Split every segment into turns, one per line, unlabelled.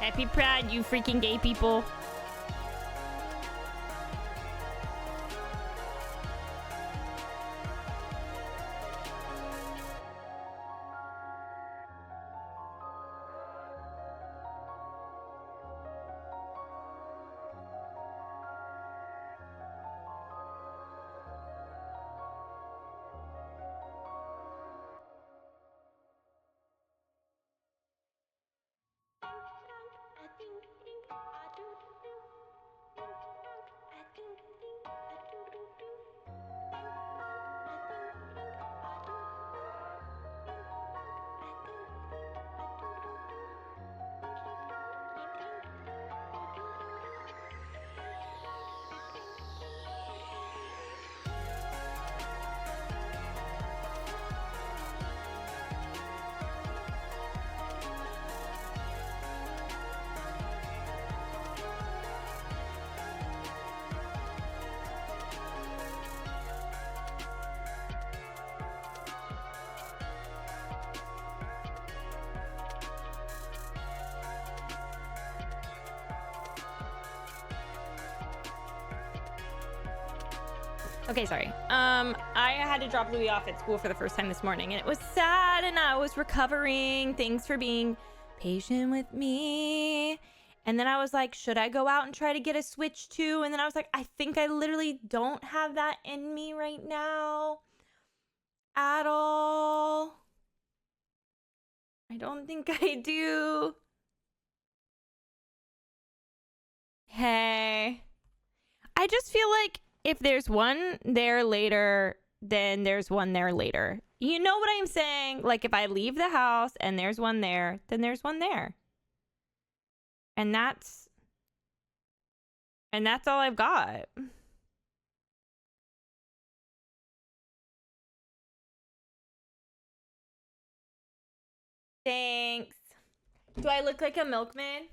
Happy Pride, you freaking gay people. Okay, sorry. I had to drop Louis off at school for the first time this morning, and it was sad, and I was recovering. Thanks for being patient with me. And then I was like, should I go out and try to get a Switch 2? And then I was like, I think I literally don't have that in me right now at all. I don't think I do. Hey. I just feel like if there's one there later, then there's one there later. You know what I'm saying? Like if I leave the house and there's one there, then there's one there. And that's all I've got. Thanks. Do I look like a milkman?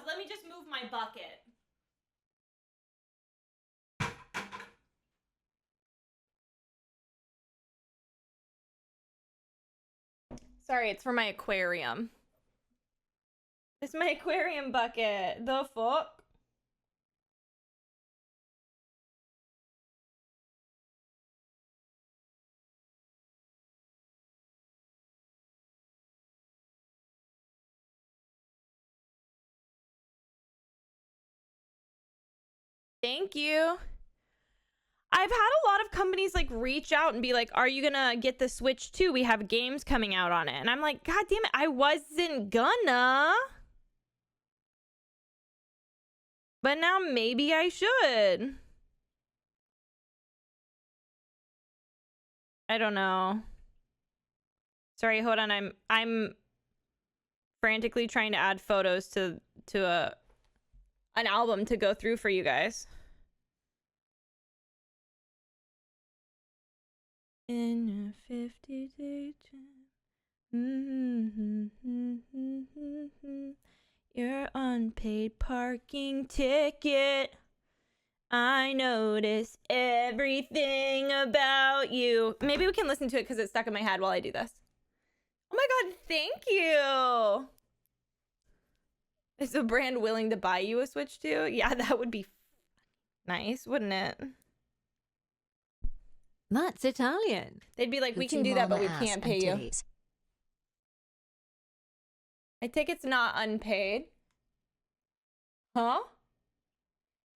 Let me just move my bucket. Sorry, it's for my aquarium. It's my aquarium bucket. The fuck? Thank you. I've had a lot of companies like reach out and be like, are you gonna get the Switch 2? We have games coming out on it. And I'm like, God damn it, I wasn't gonna. But now maybe I should. I don't know. Sorry, hold on. I'm frantically trying to add photos to an album to go through for you guys. In a 50-day your unpaid parking ticket. I notice everything about you. Maybe we can listen to it because it's stuck in my head while I do this. Oh my god, thank you. Is a brand willing to buy you a Switch 2? Yeah, that would be nice, wouldn't it?
That's Italian.
They'd be like, we can do that, but we can't pay you. I think it's not unpaid. Huh?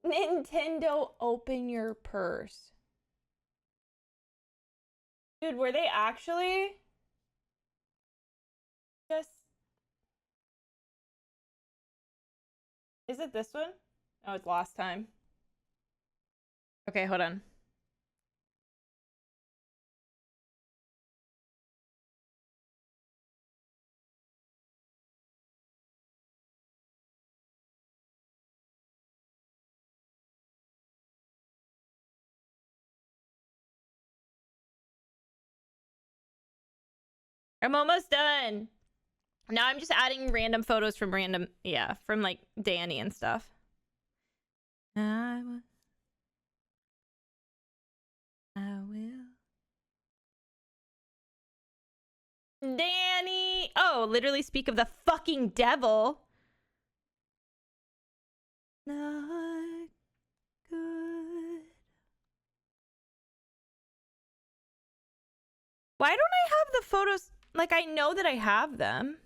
Nintendo, open your purse. Dude, were they actually just... Is it this one? Oh, it's last time. Okay, hold on. I'm almost done. Now I'm just adding random photos from from like Danny and stuff. I will Danny. Oh, literally speak of the fucking devil. Not good. Why don't I have the photos? Like, I know that I have them,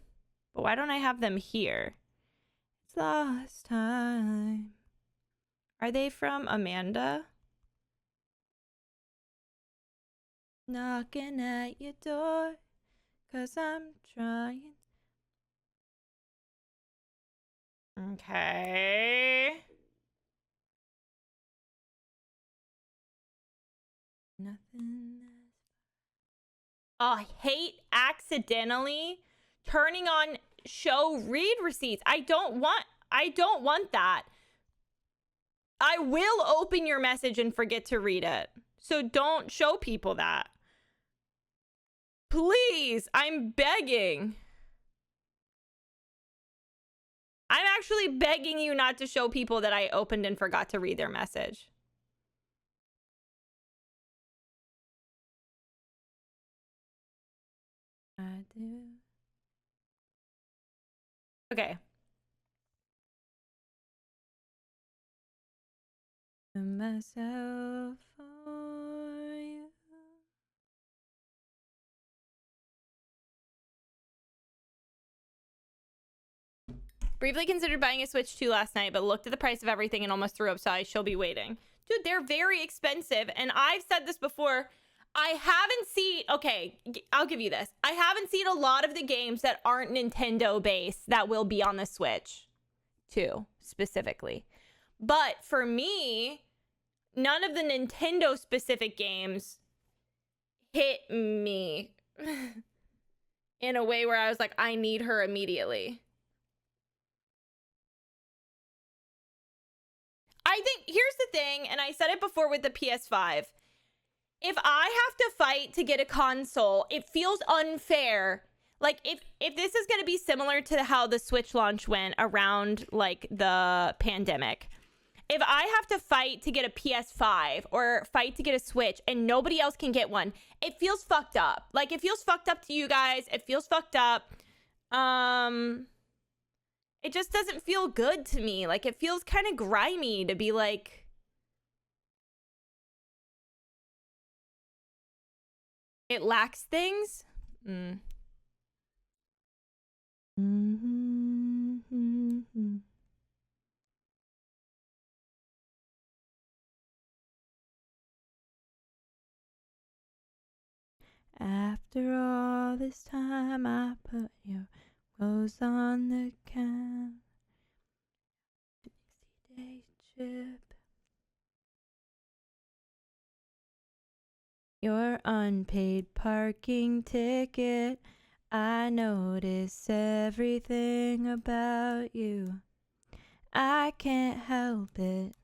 but why don't I have them here? It's last time. Are they from Amanda? Knocking at your door, 'cause I'm trying. Okay. Nothing. Oh, I hate accidentally turning on show read receipts. I don't want that. I will open your message and forget to read it. So don't show people that. Please, I'm begging. I'm actually begging you not to show people that I opened and forgot to read their message. I do. Okay. Myself for you. Briefly considered buying a Switch 2 last night, but looked at the price of everything and almost threw up, so I shall be waiting. Dude, they're very expensive, and I've said this before. I haven't seen... Okay, I'll give you this. I haven't seen a lot of the games that aren't Nintendo-based that will be on the Switch 2, specifically. But for me, none of the Nintendo-specific games hit me in a way where I was like, I need her immediately. I think here's the thing, and I said it before with the PS5. If I have to fight to get a console, it feels unfair. Like if this is going to be similar to how the Switch launch went around like the pandemic. If I have to fight to get a PS5 or fight to get a Switch and nobody else can get one, it feels fucked up. Like it feels fucked up to you guys. It feels fucked up. It just doesn't feel good to me. Like, it feels kind of grimy to be like... It lacks things? Mm. After all this time, I put your clothes on the couch. 60-day trip. Your unpaid parking ticket. I notice everything about you. I can't help it.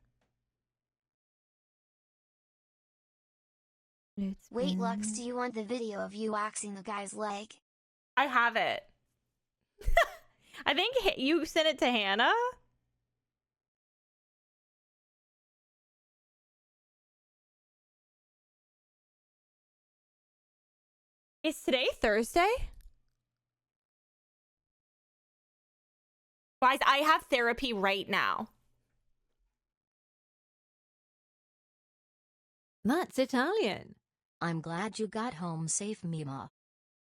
Wait, Lux, do you want the video of you waxing the guy's leg?
I have it. I think you sent it to Hannah. Is today Thursday? Guys, I have therapy right now.
That's Italian.
I'm glad you got home safe, Mima.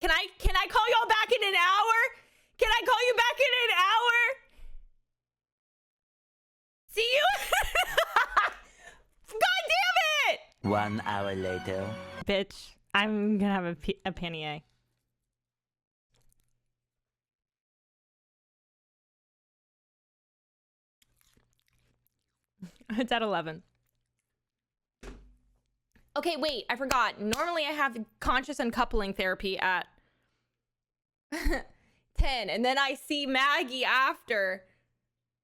Can I call y'all back in an hour? Can I call you back in an hour? See you? God damn it!
1 hour later.
Bitch, I'm gonna have a panier. It's at 11. Okay, wait, I forgot. Normally I have conscious uncoupling therapy at 10, and then I see Maggie after.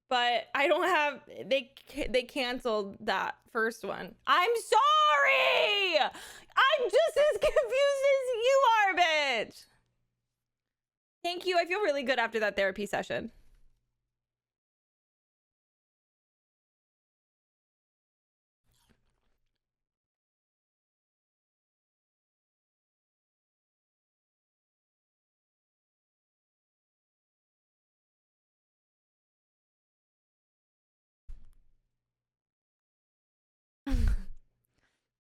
But I don't have... They canceled that first one. I'm sorry! I'm just as confused as you are, bitch! Thank you. I feel really good after that therapy session.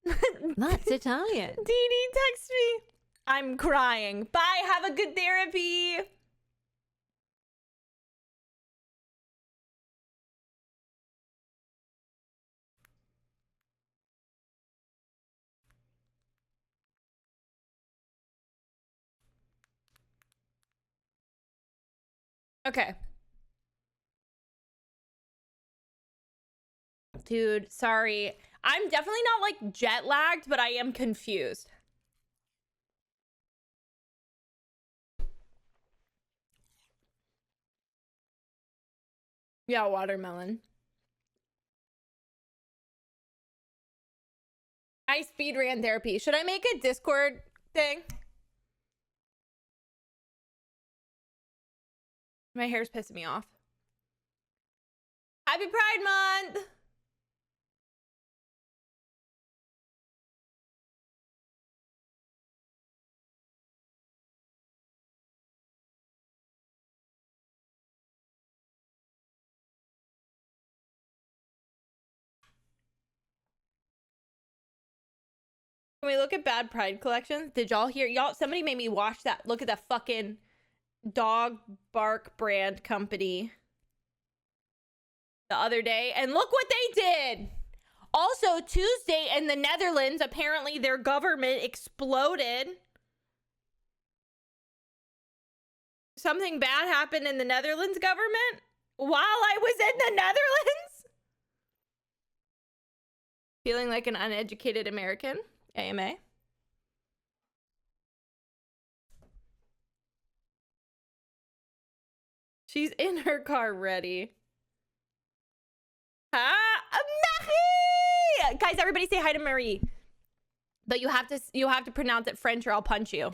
That's Italian.
Dee Dee, text me. I'm crying. Bye. Have a good therapy. Okay. Dude, sorry. I'm definitely not like jet lagged, but I am confused. Yeah, watermelon. I speed ran therapy. Should I make a Discord thing? My hair's pissing me off. Happy Pride Month! Can we look at bad Pride collections? Did y'all hear? Y'all, somebody made me watch that. Look at that fucking dog bark brand company the other day. And look what they did. Also, Tuesday in the Netherlands, apparently their government exploded. Something bad happened in the Netherlands government while I was in the Netherlands. Feeling like an uneducated American. AMA. She's in her car ready. Marie! Guys, everybody say hi to Marie. But you have to pronounce it French or I'll punch you.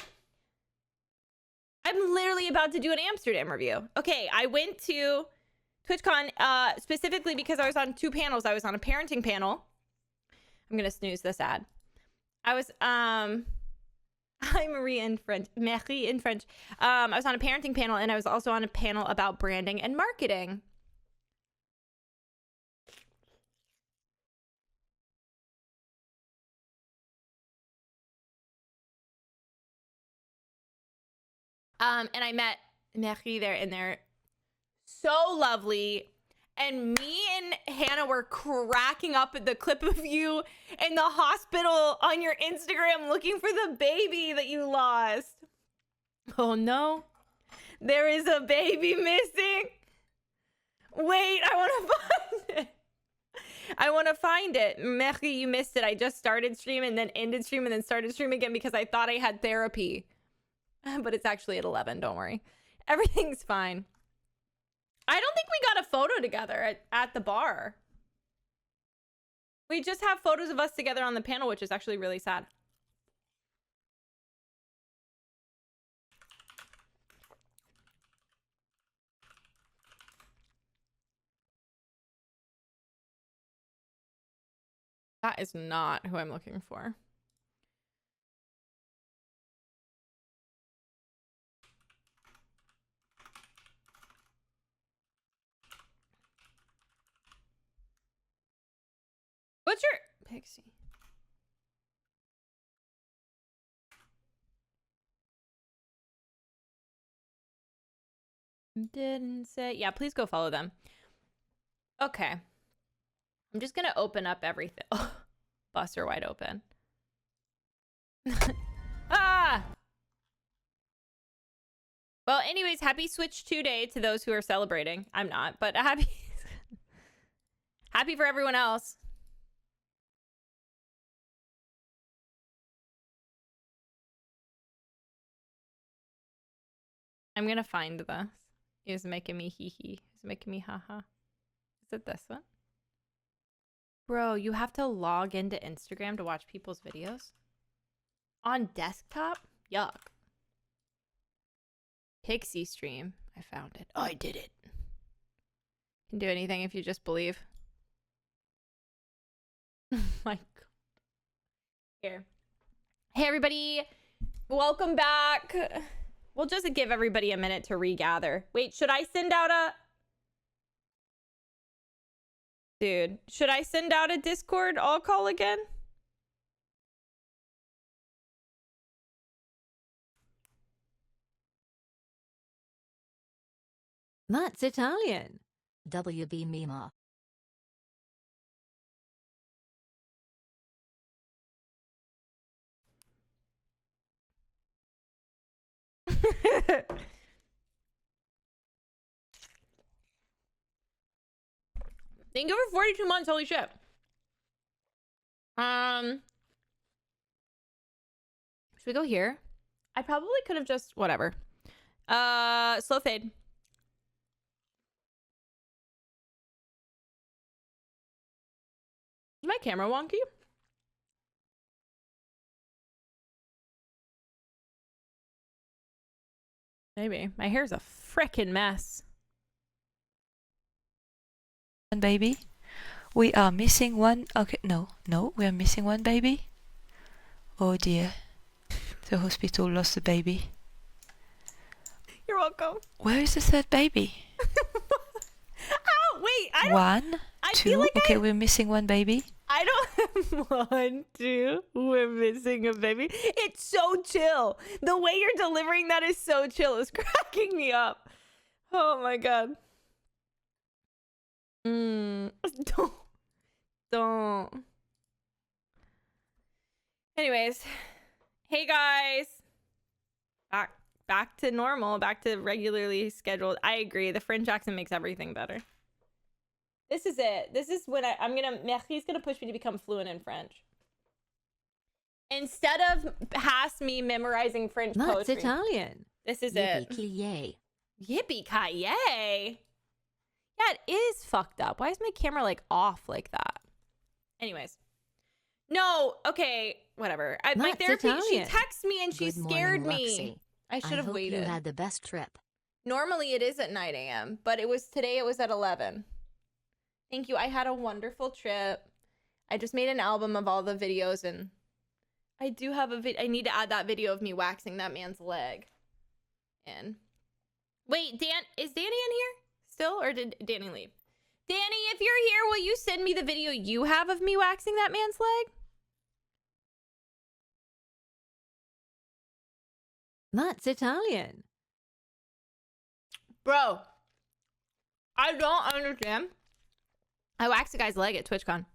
I'm literally about to do an Amsterdam review. Okay, I went to TwitchCon specifically because I was on two panels. I was on a parenting panel. I'm gonna snooze this ad. I was hi Marie in French. Marie in French. I was on a parenting panel and I was also on a panel about branding and marketing. And I met Marie there and they're so lovely. And me and Hannah were cracking up at the clip of you in the hospital on your Instagram looking for the baby that you lost. Oh no, there is a baby missing. Wait, I want to find it. I want to find it. Marie, you missed it. I just started stream and then ended stream and then started stream again because I thought I had therapy. But it's actually at 11, don't worry. Everything's fine. I don't think we got a photo together at the bar. We just have photos of us together on the panel, which is actually really sad. That is not who I'm looking for. What's your Pixie? Didn't say. Yeah, please go follow them. Okay. I'm just gonna open up everything. Oh, busts are wide open. Ah! Well, anyways, happy Switch 2 Day to those who are celebrating. I'm not, but happy happy for everyone else. I'm gonna find this. It's making me hee hee. It's making me haha. Is it this one? Bro, you have to log into Instagram to watch people's videos? On desktop? Yuck. Pixie stream. I found it. Oh, I did it. Can do anything if you just believe. Oh my God. Here. Hey, everybody. Welcome back. We'll just give everybody a minute to regather. Wait, should I send out a... Dude, should I send out a Discord all call again?
That's Italian.
WB Mima.
Thank you for 42 months. Holy shit. Should we go here? I probably could have just whatever. Slow fade. Is my camera wonky? Maybe. My hair's a frickin' mess.
Baby, we are missing one. Okay, no, we are missing one baby. Oh dear, the hospital lost a baby.
You're welcome.
Where is the third baby?
Oh, wait. I don't.
One,
I
two.
feel like
okay, we're missing one baby.
I don't have 1, 2. We're missing a baby. It's so chill. The way you're delivering that is so chill. It's cracking me up. Oh my god. Don't. Anyways, hey guys. Back to normal. Back to regularly scheduled. I agree. The French accent makes everything better. This is it. This is when Mary's gonna push me to become fluent in French. Instead of past me memorizing French poetry.
That's Italian.
This is it.
Yippee-ki-yay.
Yippee-ki-yay. Yeah, it is fucked up. Why is my camera like off like that? Anyways. No, okay, whatever. My
That's
therapy, she
Italian.
texted me and she
Good morning,
scared me.
Luxie.
I should have
hope
waited.
You had the best trip.
Normally it is at 9 a.m., but today it was at 11. Thank you. I had a wonderful trip. I just made an album of all the videos, and I do have I need to add that video of me waxing that man's leg. And wait, is Danny in here still, or did Danny leave? Danny, if you're here, will you send me the video you have of me waxing that man's leg?
That's Italian.
Bro, I don't understand. I waxed a guy's leg at TwitchCon.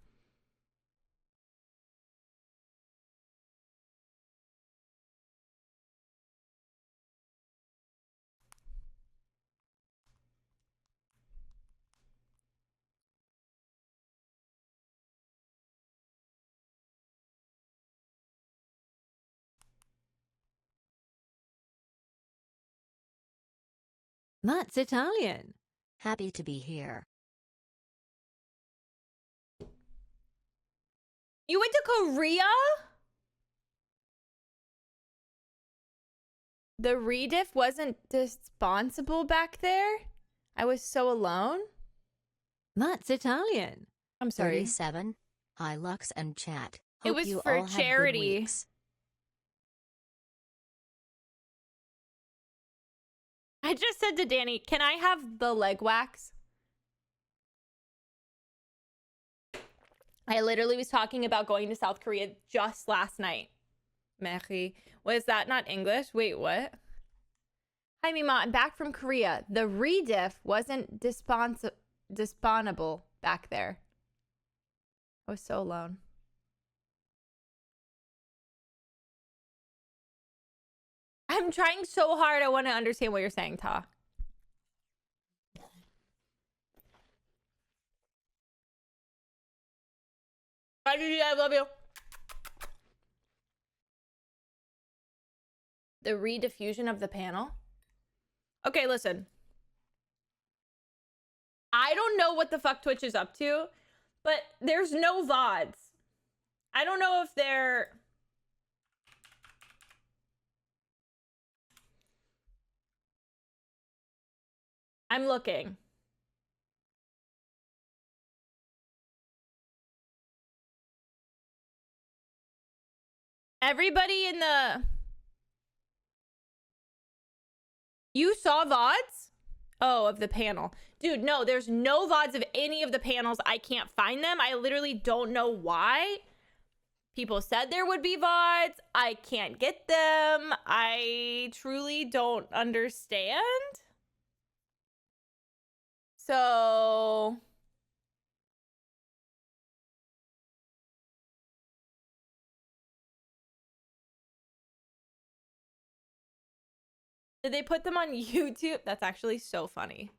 That's Italian.
Happy to be here.
You went to Korea? The rediff wasn't responsible back there? I was so alone?
That's Italian.
I'm sorry.
37. Hi Lux and chat.
It
Hope
was
you
for
all had good
charity.
weeks.
I just said to Danny, can I have the leg wax? I literally was talking about going to South Korea just last night. Mary, was that not English? Wait, what? Hi, Mima. I'm back from Korea. The rediff wasn't disponable back there. I was so alone. I'm trying so hard. I want to understand what you're saying, Ta. Bye, Gigi. I love you. The rediffusion of the panel. Okay, listen. I don't know what the fuck Twitch is up to, but there's no VODs. I don't know if they're... I'm looking. Everybody in the... You saw VODs? Oh, of the panel. Dude, no, there's no VODs of any of the panels. I can't find them. I literally don't know why. People said there would be VODs. I can't get them. I truly don't understand. So did they put them on YouTube? That's actually so funny.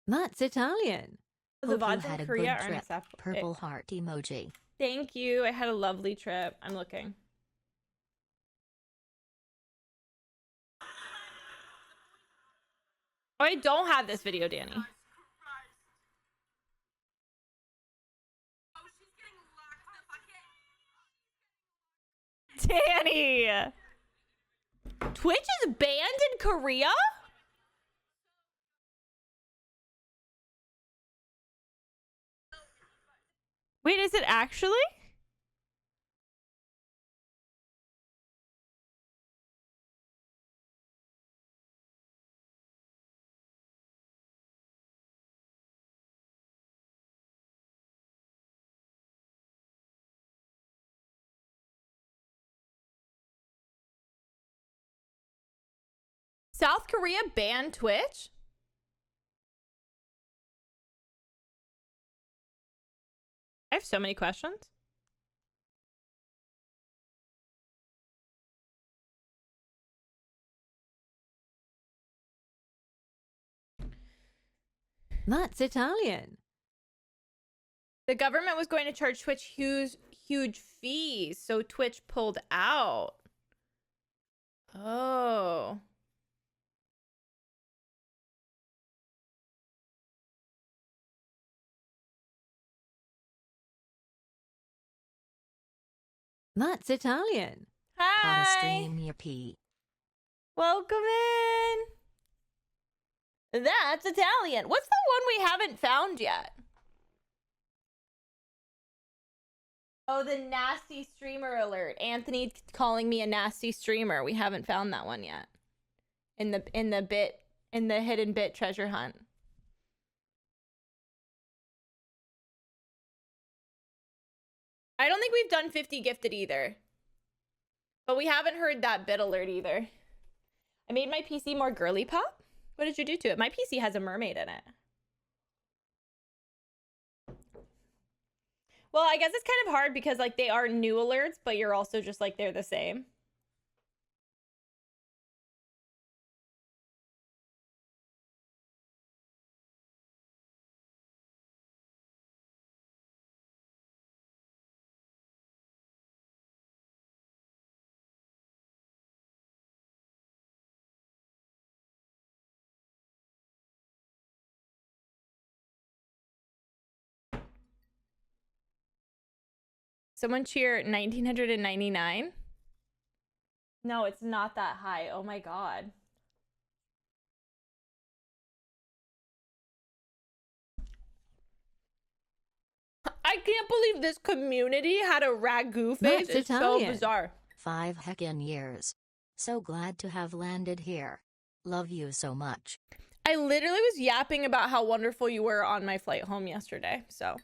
That's Italian.
The
Hope you
VODs
had
in
a
Korea
good
aren't
trip.
acceptable.
Purple heart emoji.
Thank you. I had a lovely trip. I'm looking. Oh, I don't have this video, Danny. Danny! Twitch is banned in Korea? Wait, is it actually? South Korea banned Twitch? I have so many questions.
That's Italian.
The government was going to charge Twitch huge fees, so Twitch pulled out. Oh.
That's Italian.
Gotta
Hi.
stream your pee.
Welcome in. That's Italian. What's the one we haven't found yet? Oh, the nasty streamer alert. Anthony calling me a nasty streamer. We haven't found that one yet. In the hidden bit treasure hunt. I don't think we've done 50 gifted either. But we haven't heard that bit alert either. I made my PC more girly pop. What did you do to it? My PC has a mermaid in it. Well, I guess it's kind of hard because like they are new alerts, but you're also just like they're the same. Someone cheer 1999. No, it's not that high. Oh my God. I can't believe this community had a ragu face.
That's
It's so
Italian.
bizarre.
5 heckin' years. So glad to have landed here. Love you so much.
I literally was yapping about how wonderful you were on my flight home yesterday. So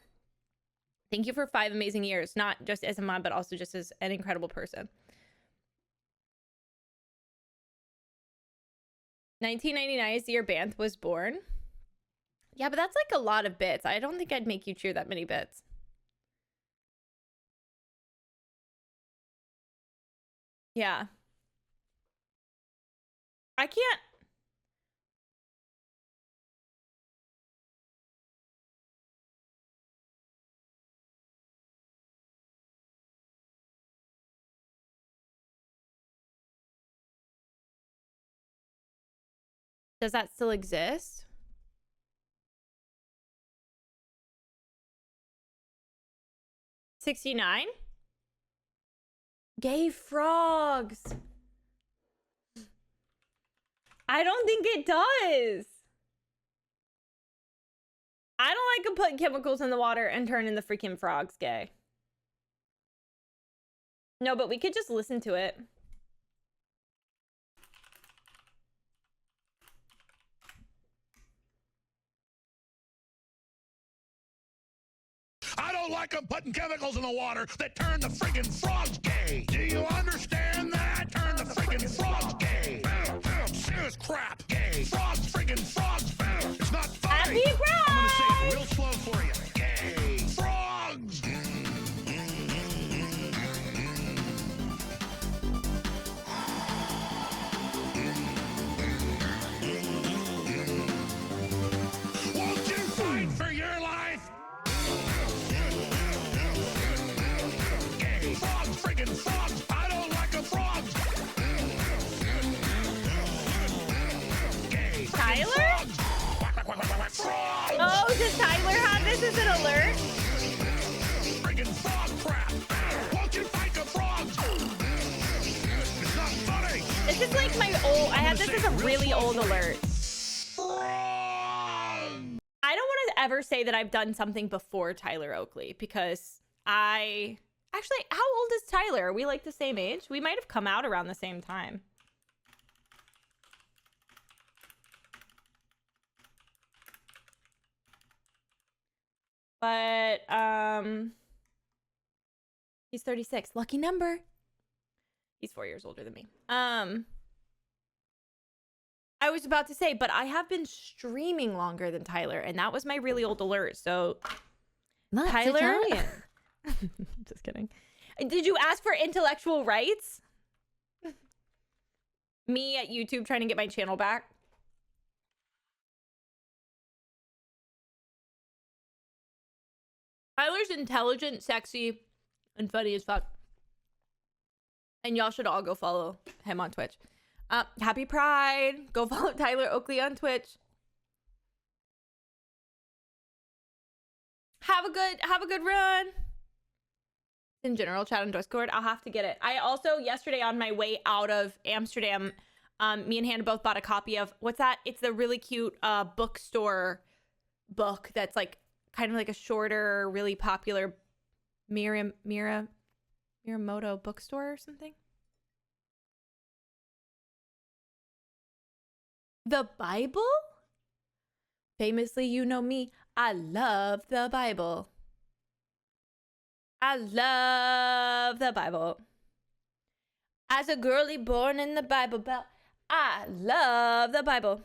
thank you for 5 amazing years, not just as a mom, but also just as an incredible person. 1999 is the year Banth was born. Yeah, but that's like a lot of bits. I don't think I'd make you cheer that many bits. Yeah. I can't. Does that still exist? $69? Gay frogs. I don't think it does. I don't like to put chemicals in the water and turning the freaking frogs gay. No, but we could just listen to it.
I don't like them putting chemicals in the water that turn the friggin' frogs gay. Do you understand that? Turn the friggin' frogs gay. Serious crap. Gay. Frogs, friggin' frogs. It's not funny.
Happy
I'm gonna say
Pride!
it real slow for you. Gay. Frogs. Won't you fight for your life? Gay. Frogs, friggin' frogs. I don't like a frog. Gay.
Tyler?
Frogs. Frogs.
Oh, does Tyler have this as an alert?
Friggin' frog crap. Won't you fight the frogs? It's not funny.
This is like my old, I have this as a really old alert. I don't want to ever say that I've done something before Tyler Oakley because actually, how old is Tyler? Are we like the same age? We might have come out around the same time. But, he's 36. Lucky number. He's 4 years older than me. I was about to say, but I have been streaming longer than Tyler, and that was my really old alert. So,
That's
Tyler?
Italian.
Just kidding. Did you ask for intellectual rights? Me at YouTube trying to get my channel back. Tyler's intelligent, sexy, and funny as fuck. And y'all should all go follow him on Twitch. Happy Pride. Go follow Tyler Oakley on Twitch. Have a good run. In general chat on Discord, I'll have to get it. I also, yesterday on my way out of Amsterdam, me and Hannah both bought a copy of, what's that? It's the really cute bookstore book that's like kind of like a shorter, really popular Miramoto bookstore or something. The Bible? Famously, you know me, I love the Bible. I love the Bible. As a girlie born in the Bible Belt, I love the Bible.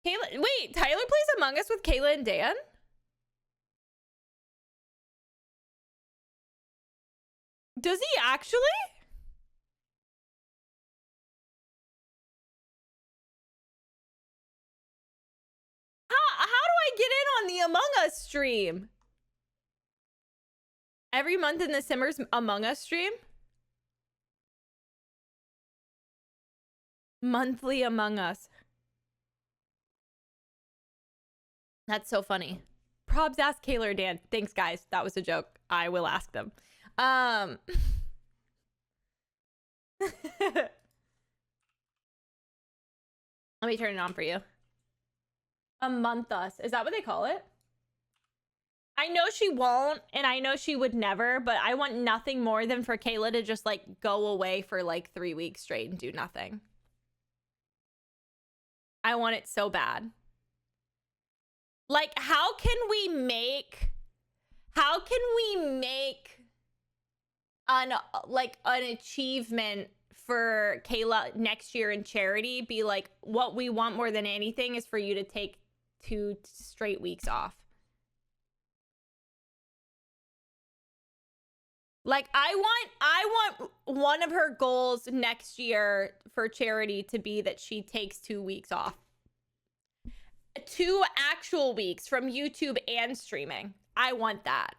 Kayla, wait, Tyler plays Among Us with Kayla and Dan? Does he actually? How do I get in on the Among Us stream? Every month in the Simmers Among Us stream? Monthly Among Us. That's so funny. Probs ask Kayla or Dan. Thanks, guys. That was a joke. I will ask them. Let me turn it on for you. Among Us. Is that what they call it? I know she won't, and I know she would never, but I want nothing more than for Kayla to just, like, go away for, like, 3 weeks straight and do nothing. I want it so bad. Like, how can we make an achievement for Kayla next year in charity be like, what we want more than anything is for you to take 2 straight weeks off. Like, I want one of her goals next year for charity to be that she takes 2 weeks off. 2 actual weeks from YouTube and streaming. I want that.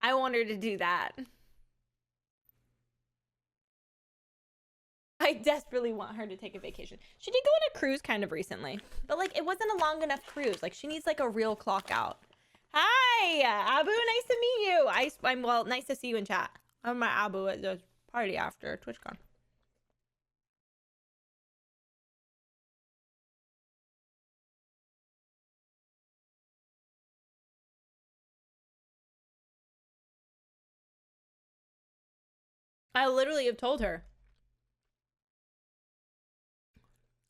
I want her to do that. I desperately want her to take a vacation. She did go on a cruise kind of recently, but like it wasn't a long enough cruise. Like she needs like a real clock out. Hi, Abu. Nice to meet you. I'm well. Nice to see you in chat. I'm my Abu at the party after TwitchCon. I literally have told her.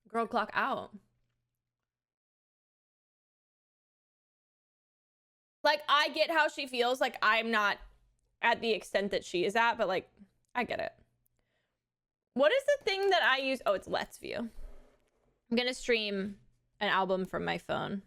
Girl, clock out. Like, I get how she feels. Like, I'm not at the extent that she is at, but like, I get it. What is the thing that I use? Oh, it's Let's View. I'm gonna stream an album from my phone.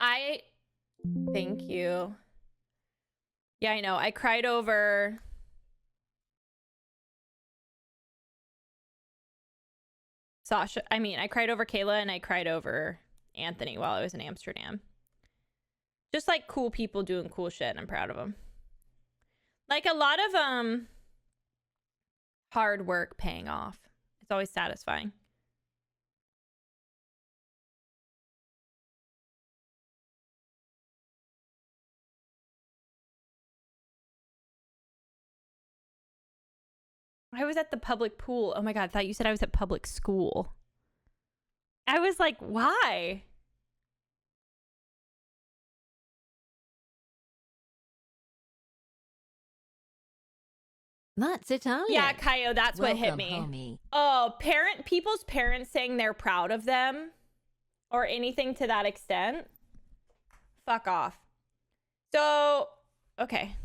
I thank you. Yeah, I know. I cried over Sasha. I mean, I cried over Kayla and I cried over Anthony while I was in Amsterdam. Just like cool people doing cool shit, and I'm proud of them. Like a lot of hard work paying off. It's always satisfying. I was at the public pool. Oh my God, I thought you said I was at public school. I was like, why?
That's Italian.
Yeah, Kaio, that's what hit me.
Homie.
Oh, people's parents saying they're proud of them or anything to that extent. Fuck off. So, okay.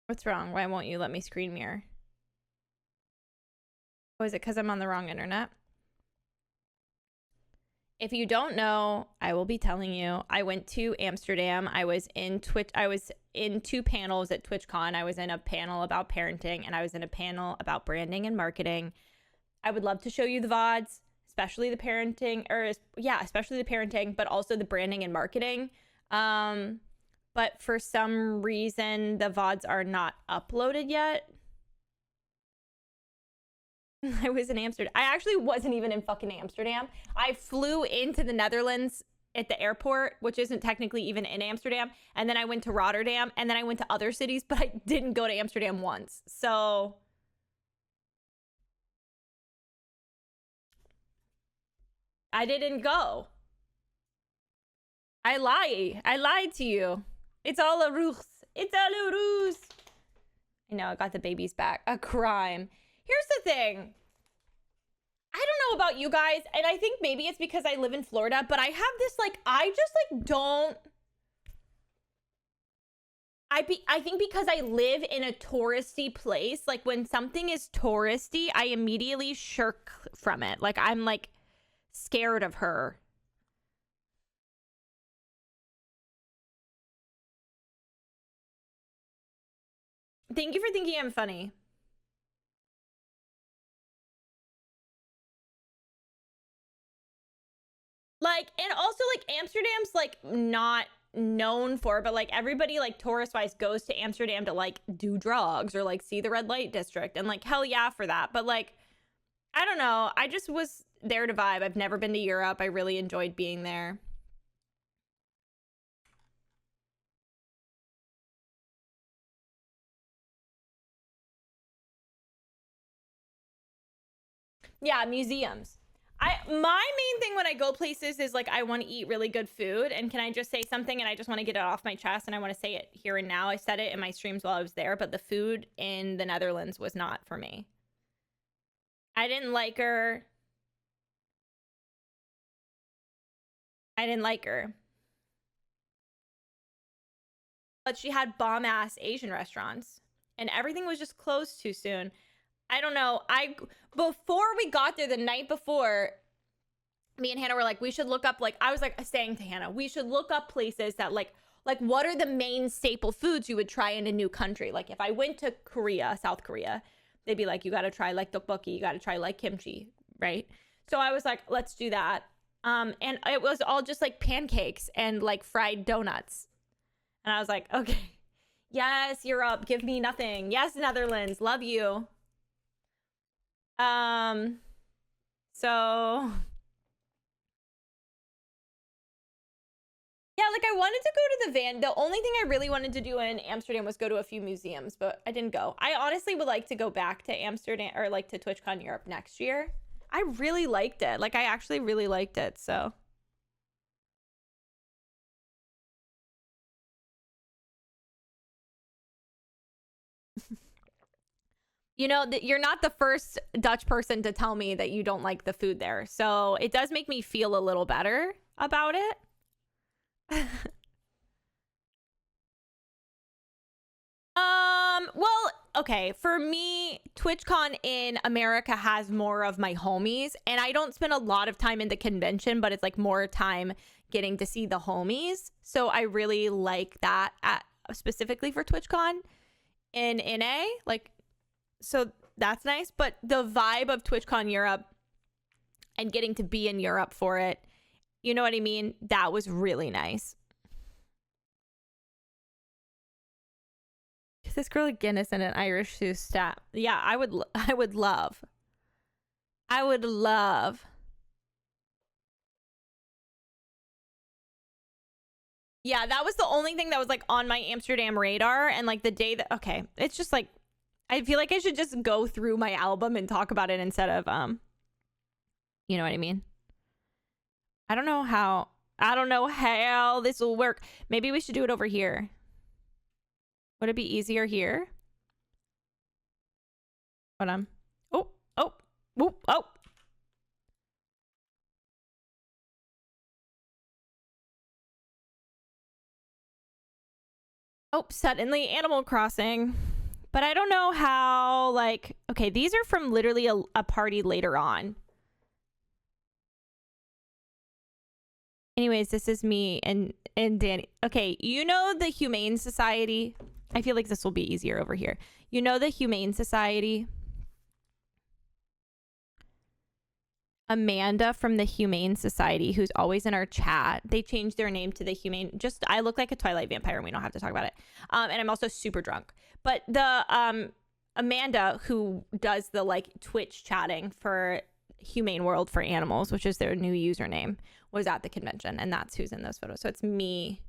What's wrong? Why won't you let me screen mirror? Oh, is it because I'm on the wrong internet? If you don't know, I will be telling you. I went to Amsterdam. I was in two panels at TwitchCon. I was in a panel about parenting and I was in a panel about branding and marketing. I would love to show you the VODs, especially the parenting, especially the parenting, but also the branding and marketing. But for some reason, the VODs are not uploaded yet. I was in Amsterdam. I actually wasn't even in fucking Amsterdam. I flew into the Netherlands at the airport, which isn't technically even in Amsterdam. And then I went to Rotterdam and then I went to other cities, but I didn't go to Amsterdam once. So I didn't go. I lied to you. It's all a ruse. It's all a ruse. I know, I got the babies back. A crime. Here's the thing. I don't know about you guys, and I think maybe it's because I live in Florida, but I have this, like, I just, like, don't... I think because I live in a touristy place, like, when something is touristy, I immediately shirk from it. Like, I'm, like, scared of her. Thank you for thinking I'm funny. Like, and also, like, Amsterdam's, like, not known for, but, like, everybody, like, tourist-wise goes to Amsterdam to, like, do drugs or, like, see the red light district. And, like, hell yeah for that. But, like, I don't know. I just was there to vibe. I've never been to Europe. I really enjoyed being there. Yeah, museums. My main thing when I go places is, like, I want to eat really good food. And can I just say something? And I just want to get it off my chest. And I want to say it here and now. I said it in my streams while I was there. But the food in the Netherlands was not for me. I didn't like her. But she had bomb-ass Asian restaurants. And everything was just closed too soon. I don't know. Before we got there, the night before, me and Hannah were like, we should look up, like, I was like saying to Hannah, we should look up places that like what are the main staple foods you would try in a new country? Like, if I went to Korea, South Korea, they'd be like, you got to try like tteokbokki, you got to try like kimchi, right? So I was like, let's do that. And it was all just like pancakes and like fried donuts. And I was like, okay, yes, Europe, give me nothing. Yes, Netherlands, love you. So yeah, like, I wanted to go to the van. The only thing I really wanted to do in Amsterdam was go to a few museums, but I didn't go. I honestly would like to go back to Amsterdam, or like to TwitchCon Europe next year. I I really liked it. Like, I actually really liked it, so. You know, you're not the first Dutch person to tell me that you don't like the food there. So it does make me feel a little better about it. Well, okay, for me, TwitchCon in America has more of my homies, and I don't spend a lot of time in the convention, but it's like more time getting to see the homies. So I really like that specifically for TwitchCon in NA. Like, so that's nice. But the vibe of TwitchCon Europe and getting to be in Europe for it, you know what I mean? That was really nice. This girl Guinness and an Irish Sue stat. Yeah, I would love. Yeah, that was the only thing that was like on my Amsterdam radar. And like the day that, okay, it's just like, I feel like I should just go through my album and talk about it instead of, you know what I mean? I don't know how this will work. Maybe we should do it over here. Would it be easier here? Hold on. Oh. Oh, suddenly Animal Crossing. But I don't know how, like, okay, these are from literally a party later on. Anyways, this is me and Danny. Okay, you know the Humane Society? I feel like this will be easier over here. You know the Humane Society? Amanda from the Humane Society, who's always in our chat. They changed their name to the Humane. Just, I look like a Twilight vampire and we don't have to talk about it. And I'm also super drunk. But the Amanda, who does the like Twitch chatting for Humane World for Animals, which is their new username, was at the convention. And that's who's in those photos. So it's me,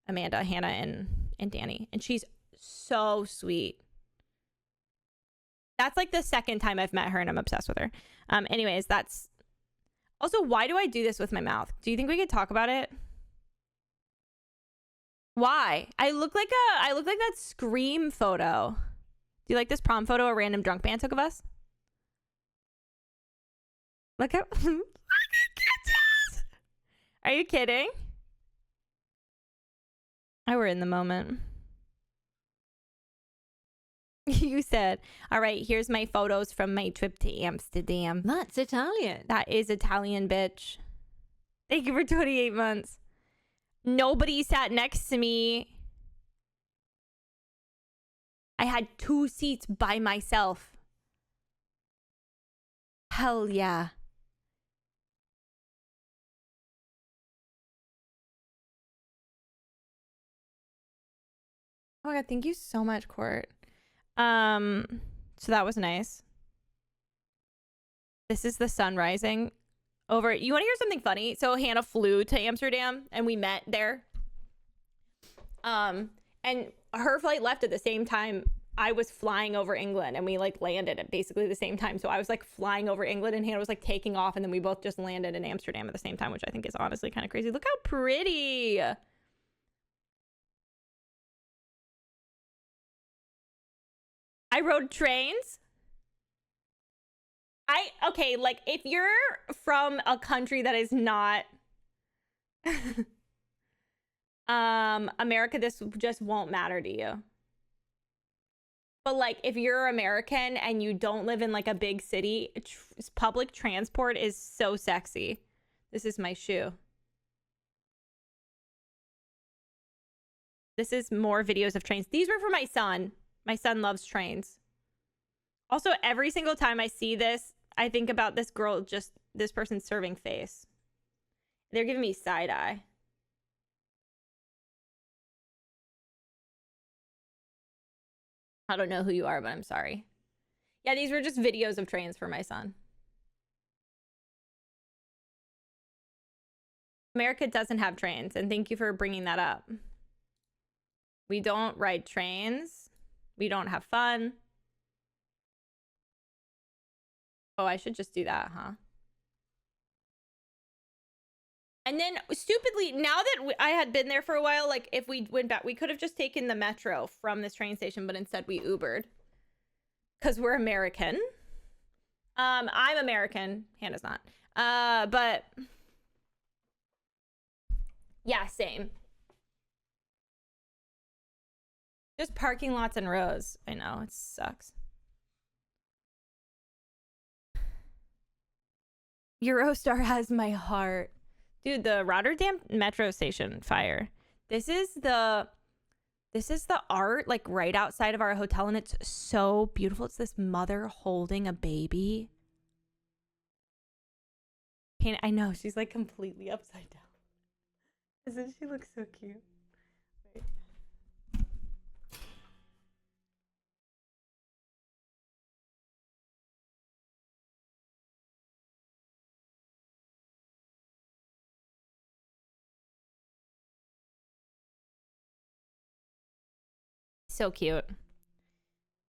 Amanda, Hannah, and Danny. And she's so sweet. That's like the second time I've met her and I'm obsessed with her. Anyways, that's also, why do I do this with my mouth? Do you think we could talk about it? Why? I look like that Scream photo. Do you like this prom photo a random drunk band took of us? Look at Kitches! Are you kidding? I were in the moment. You said, all right, here's my photos from my trip to Amsterdam.
That's Italian.
That is Italian, bitch. Thank you for 28 months. Nobody sat next to me. I had 2 seats by myself. Hell yeah. Oh my god, thank you so much, Court. So that was nice. This is the sun rising over. You want to hear something funny? So Hannah flew to Amsterdam and we met there. And her flight left at the same time I was flying over England, and we like landed at basically the same time. So I was like flying over England and Hannah was like taking off, and then we both just landed in Amsterdam at the same time, which I think is honestly kind of crazy. Look how pretty. I rode trains. Okay, like if you're from a country that is not America, this just won't matter to you. But like if you're American and you don't live in like a big city, public transport is so sexy. This is my shoe. This is more videos of trains. These were for my son. My son loves trains. Also, every single time I see this, I think about this girl, just this person's serving face. They're giving me side eye. I don't know who you are, but I'm sorry. Yeah, these were just videos of trains for my son. America doesn't have trains, and thank you for bringing that up. We don't ride trains. We don't have fun. Oh, I should just do that, huh? And then stupidly, now that I had been there for a while, like if we went back, we could have just taken the metro from this train station, but instead we Ubered. Because we're American. I'm American. Hannah's not. But yeah, same. Just parking lots and rows. I know, it sucks. Eurostar has my heart. Dude, the Rotterdam metro station fire. This is the art like right outside of our hotel, and it's so beautiful. It's this mother holding a baby. I know, she's like completely upside down. Doesn't she look so cute? Wait. So cute.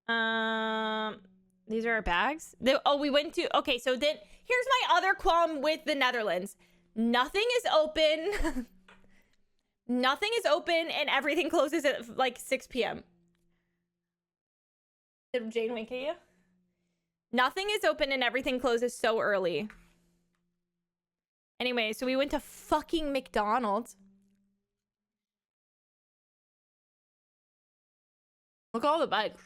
These are our bags. We went to, okay, so then here's my other qualm with the Netherlands. Nothing is open. Nothing is open and everything closes at like 6 p.m. Did Jane wink at you? Nothing is open and everything closes so early. Anyway, so we went to fucking McDonald's. Look at all the bikes.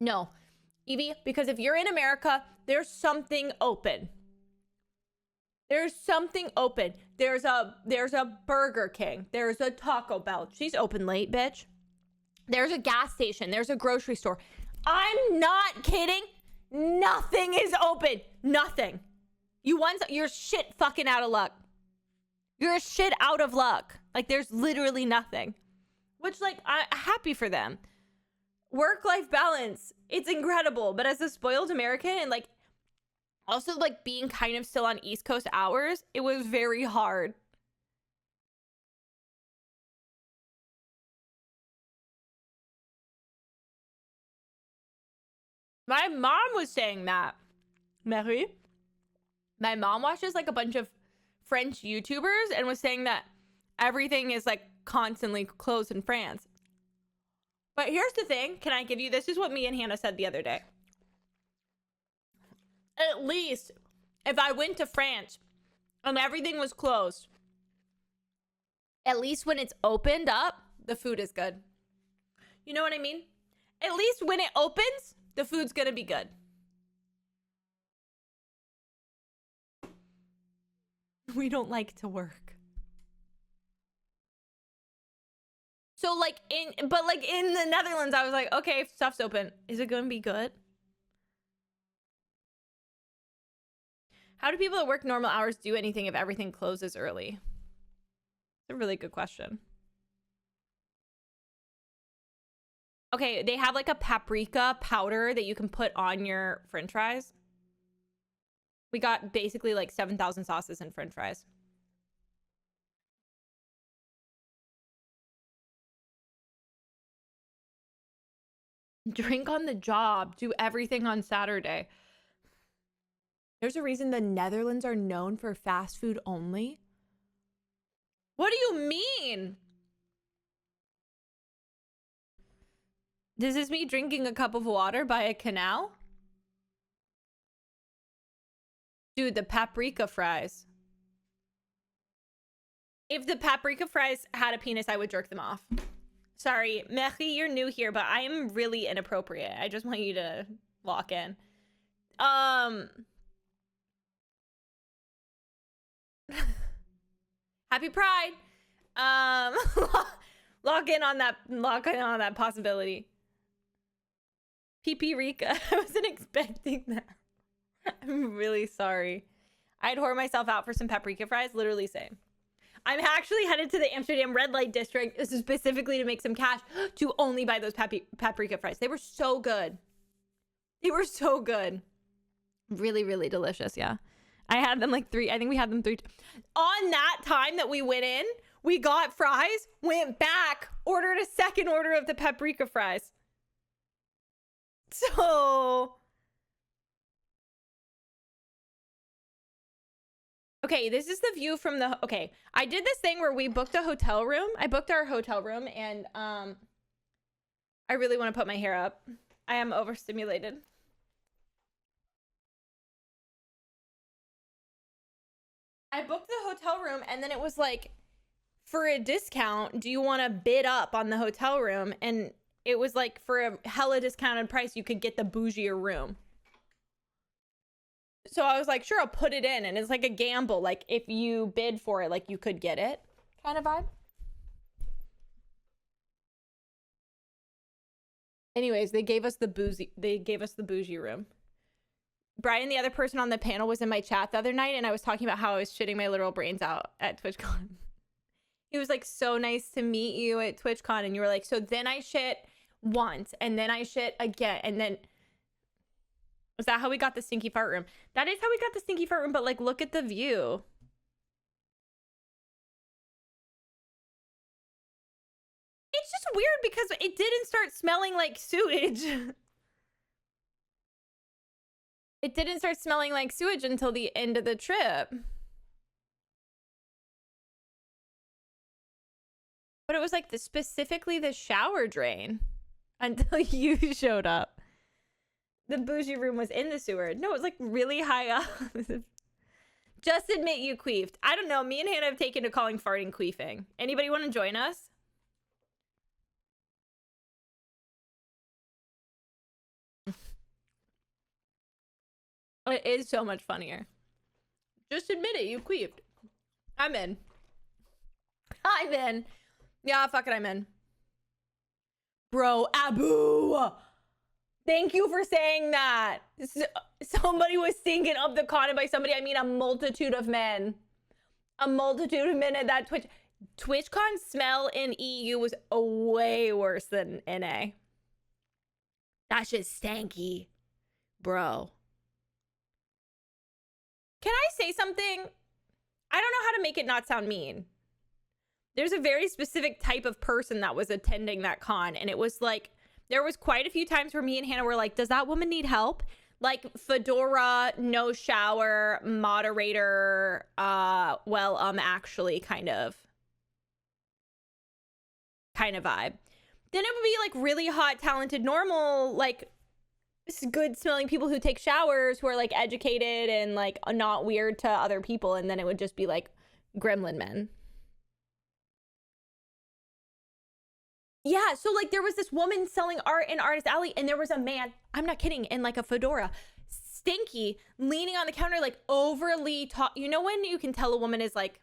No, Evie, because if you're in America, there's something open. There's something open. There's a Burger King. There's a Taco Bell. She's open late, bitch. There's a gas station. There's a grocery store. I'm not kidding. Nothing is open. Nothing. You're shit fucking out of luck. You're shit out of luck. Like, there's literally nothing. Which, like, I'm happy for them. Work-life balance. It's incredible. But as a spoiled American and, like, also, like, being kind of still on East Coast hours, it was very hard. My mom was saying that. Marie? My mom watches, like, a bunch of French YouTubers and was saying that everything is, like, constantly closed in France. But here's the thing. Can I give you... This is what me and Hannah said the other day. At least if I went to France and everything was closed, at least when it's opened up, the food is good. You know what I mean? At least when it opens, the food's gonna be good. We don't like to work. So like in the Netherlands, I was like, okay, if stuff's open, is it gonna be good? How do people that work normal hours do anything if everything closes early? It's a really good question. Okay, they have like a paprika powder that you can put on your French fries. We got basically like 7,000 sauces in French fries. Drink on the job. Do everything on Saturday. There's a reason the Netherlands are known for fast food only. What do you mean? Does this mean drinking a cup of water by a canal? Dude, the paprika fries. If the paprika fries had a penis, I would jerk them off. Sorry, Mechi, you're new here, but I am really inappropriate. I just want you to lock in. Happy Pride. Lock in on that possibility. PP Rika. I wasn't expecting that. I'm really sorry. I'd whore myself out for some paprika fries. Literally same. I'm actually headed to the Amsterdam red light district specifically to make some cash to only buy those paprika fries. They were so good. They were so good. Really, really delicious. Yeah. I had them like I think we had them 3 on that time that we went in. We got fries, went back, ordered a second order of the paprika fries. So, okay, this is the view from the, okay, I did this thing where we booked a hotel room. I booked our hotel room, and I really want to put my hair up. I am overstimulated. I booked the hotel room, and then it was like, for a discount, do you want to bid up on the hotel room? And it was like, for a hella discounted price, you could get the bougier room. So I was like, sure, I'll put it in. And it's like a gamble. Like, if you bid for it, like, you could get it kind of vibe. Anyways, they gave us the bougie room. Brian, the other person on the panel, was in my chat the other night, and I was talking about how I was shitting my literal brains out at TwitchCon. He was like, so nice to meet you at TwitchCon. And you were like, so then I shit once, and then I shit again, and then... Was that how we got the stinky fart room? That is how we got the stinky fart room, but like, look at the view. It's just weird because it didn't start smelling like sewage. It didn't start smelling like sewage until the end of the trip. But it was like specifically the shower drain until you showed up. The bougie room was in the sewer. No, it was like really high up. Just admit you queefed. I don't know. Me and Hannah have taken to calling farting queefing. Anybody want to join us? It is so much funnier. Just admit it. You queefed. I'm in. I'm in. Yeah, fuck it. I'm in. Bro, Abu. Thank you for saying that. Somebody was thinking of the con, and by somebody I mean a multitude of men. A multitude of men at that TwitchCon smell in EU was way worse than NA. That shit's stanky, bro. Can I say something? I don't know how to make it not sound mean. There's a very specific type of person that was attending that con, and it was like, there was quite a few times where me and Hannah were like, does that woman need help? Like, fedora, no shower, moderator, actually kind of vibe. Then it would be like really hot, talented, normal, like good smelling people who take showers, who are like educated and like not weird to other people. And then it would just be like gremlin men. Yeah, so like there was this woman selling art in Artist Alley, and there was a man, I'm not kidding, in like a fedora, stinky, leaning on the counter, like overly you know when you can tell a woman is like,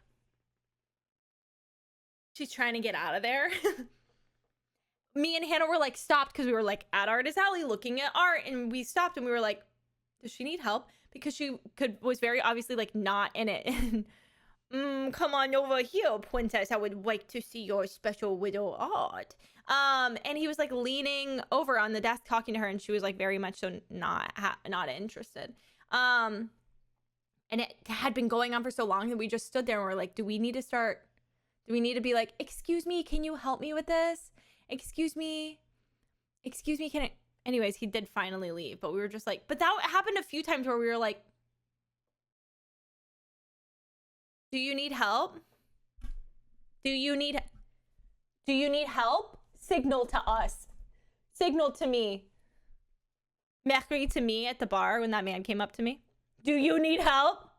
she's trying to get out of there? Me and Hannah were like stopped because we were like at Artist Alley looking at art, and we stopped and we were like, does she need help? Because she was very obviously like not in it. Come on over here, princess. I would like to see your special widow art. And he was like leaning over on the desk talking to her, and she was like very much so not interested. And it had been going on for so long that we just stood there and we're like, do we need to be like, excuse me, can you help me with this? Excuse me, can I? Anyways, he did finally leave, but we were just like, but that happened a few times where we were like, do you need help? Do you need help? Signal to us. Signal to me. Mercury to me at the bar when that man came up to me. Do you need help?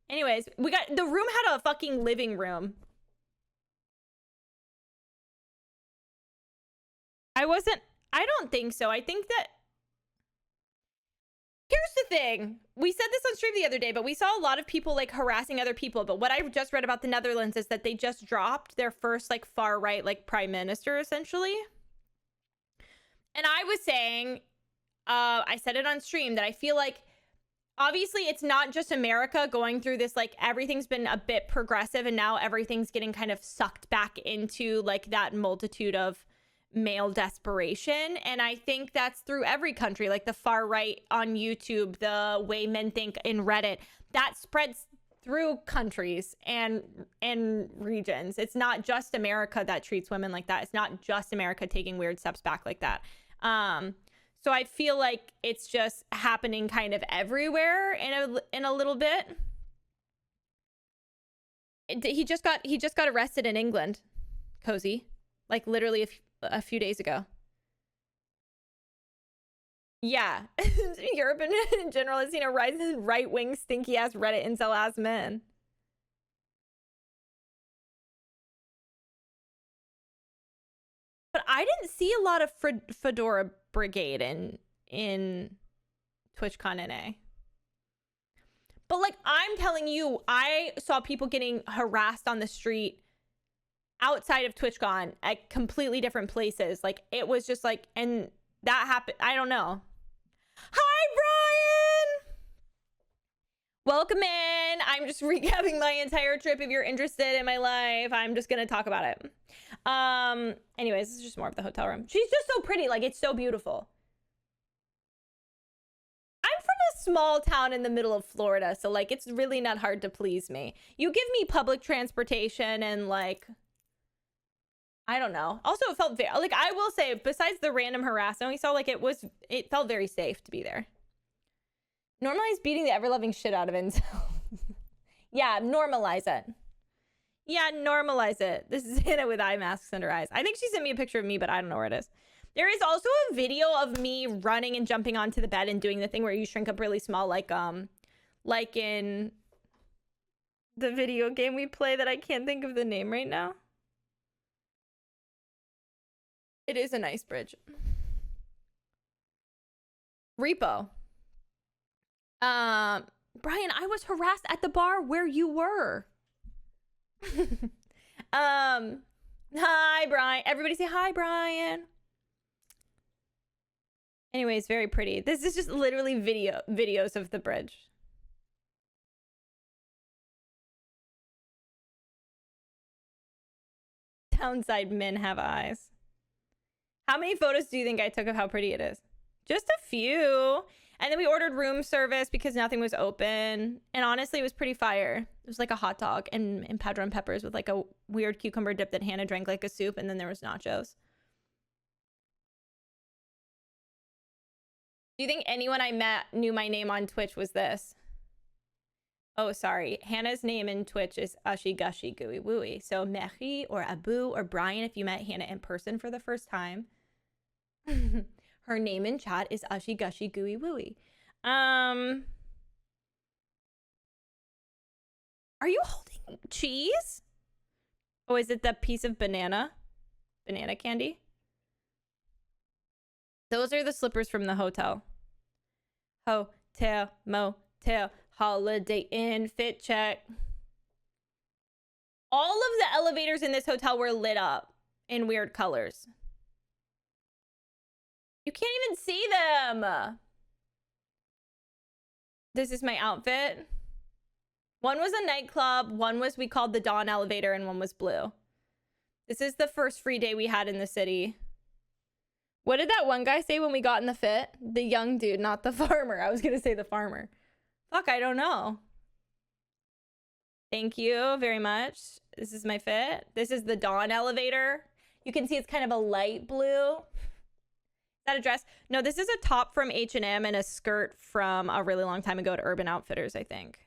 Anyways, the room had a fucking living room. I don't think so. I think that, here's the thing. We said this on stream the other day, but we saw a lot of people like harassing other people. But what I just read about the Netherlands is that they just dropped their first like far right like prime minister essentially. And I was saying, I said it on stream that I feel like obviously it's not just America going through this, like everything's been a bit progressive and now everything's getting kind of sucked back into like that multitude of male desperation. And I think that's through every country, like the far right on YouTube, the way men think in Reddit, that spreads through countries and regions. It's not just America that treats women like that. It's not just America taking weird steps back like that. So I feel like it's just happening kind of everywhere in a little bit. He just got arrested in England, Cozy, like literally a few days ago. Yeah, Europe in general has seen a rise in right-wing, stinky-ass Reddit incel-ass men. But I didn't see a lot of Fedora Brigade in TwitchCon NA. But like, I'm telling you, I saw people getting harassed on the street outside of TwitchCon at completely different places. Like, it was just like, and that happened. I don't know. Hi, Brian! Welcome in. I'm just recapping my entire trip. If you're interested in my life, I'm just gonna talk about it. Anyways, this is just more of the hotel room. She's just so pretty. Like, it's so beautiful. I'm from a small town in the middle of Florida, so like, it's really not hard to please me. You give me public transportation and like, I don't know. Also, it felt very, like, I will say, besides the random harassment we saw, like, it felt very safe to be there. Normalize beating the ever-loving shit out of incels. Yeah, normalize it. Yeah, normalize it. This is Hannah with eye masks under eyes. I think she sent me a picture of me, but I don't know where it is. There is also a video of me running and jumping onto the bed and doing the thing where you shrink up really small, like in the video game we play that I can't think of the name right now. It is a nice bridge. Repo. Brian, I was harassed at the bar where you were. Hi, Brian. Everybody say hi, Brian. Anyways, very pretty. This is just literally videos of the bridge. Downside men have eyes. How many photos do you think I took of how pretty it is? Just a few. And then we ordered room service because nothing was open. And honestly, it was pretty fire. It was like a hot dog and padron peppers with like a weird cucumber dip that Hannah drank like a soup. And then there was nachos. Do you think anyone I met knew my name on Twitch was this? Oh, sorry. Hannah's name in Twitch is Ashi Gushi Gooey Wooey. So Mehi or Abu or Brian, if you met Hannah in person for the first time. Her name in chat is Ashi Gushi Gooey Wooey. Are you holding cheese? Oh, is it that piece of banana? Banana candy? Those are the slippers from the hotel. Hotel, motel, Holiday Inn, fit check. All of the elevators in this hotel were lit up in weird colors. You can't even see them. This is my outfit. One was a nightclub, one was we called the Dawn elevator, and one was blue. This is the first free day we had in the city. What did that one guy say when we got in the fit? The young dude, not the farmer. I was gonna say the farmer. Fuck, I don't know. Thank you very much. This is my fit. This is the Dawn elevator. You can see it's kind of a light blue. Is that a dress? No, this is a top from H&M and a skirt from a really long time ago at Urban Outfitters, I think.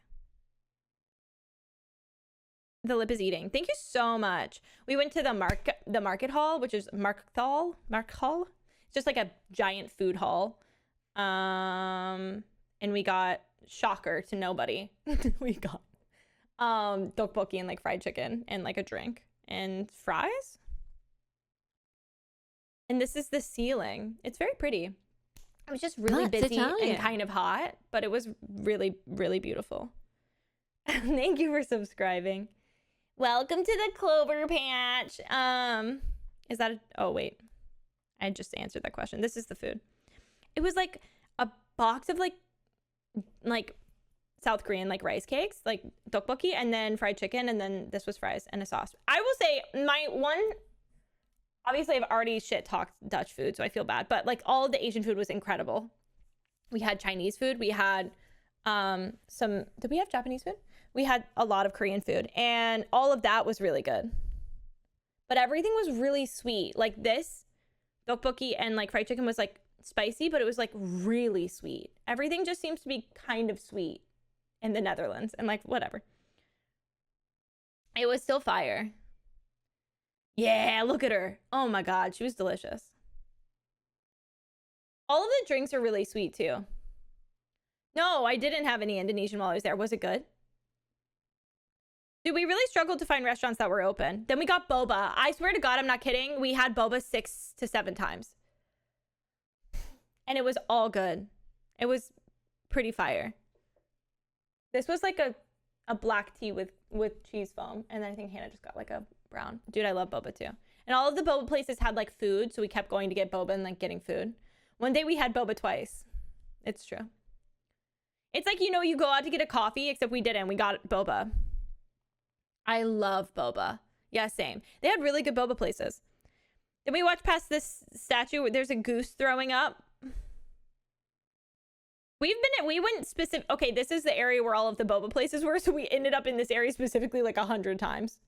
The lip is eating. Thank you so much. We went to the market hall, which is Mark Hall. It's just like a giant food hall. And we got, shocker to nobody, we got tteokbokki and like fried chicken and like a drink and fries. And this is the ceiling. It's very pretty. I was just really
That's
busy
Italian.
and kind of hot, but it was really, really beautiful. Thank you for subscribing. Welcome to the Clover Patch. Is that oh wait. I just answered that question. This is the food. It was like a box of like South Korean like rice cakes, like tteokbokki, and then fried chicken, and then this was fries and a sauce. I will say my one, obviously I've already shit talked Dutch food, so I feel bad, but like all of the Asian food was incredible. We had Chinese food, we had did we have Japanese food? We had a lot of Korean food, and all of that was really good. But everything was really sweet. Like this tteokbokki and like fried chicken was like spicy, but it was like really sweet. Everything just seems to be kind of sweet in the Netherlands, and like whatever. It was still fire. Yeah, look at her. Oh my God, she was delicious. All of the drinks are really sweet too. No, I didn't have any Indonesian while I was there. Was it good? Dude, we really struggled to find restaurants that were open. Then we got boba. I swear to God, I'm not kidding. We had boba 6 to 7 times. And it was all good. It was pretty fire. This was like a black tea with cheese foam. And then I think Hannah just got like a brown. Dude, I love boba too. And all of the boba places had like food. So we kept going to get boba and like getting food. One day we had boba twice. It's true. It's like, you know, you go out to get a coffee, except we didn't. We got boba. I love boba. Yeah, same. They had really good boba places. Then we walked past this statue where there's a goose throwing up. We went specific. Okay, this is the area where all of the boba places were. So we ended up in this area specifically like 100 times.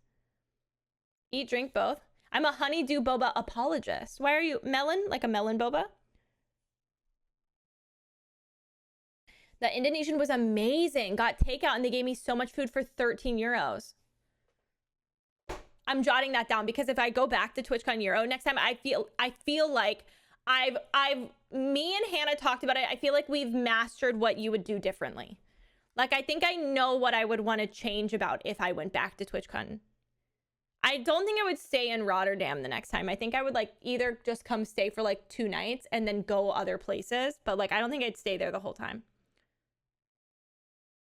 Eat, drink, both. I'm a honeydew boba apologist. Why are you melon? Like a melon boba? The Indonesian was amazing. Got takeout and they gave me so much food for 13 euros. I'm jotting that down because if I go back to TwitchCon Euro next time, I feel like me and Hannah talked about it. I feel like we've mastered what you would do differently. Like, I think I know what I would want to change about if I went back to TwitchCon. I don't think I would stay in Rotterdam the next time. I think I would like either just come stay for like 2 nights and then go other places. But like, I don't think I'd stay there the whole time.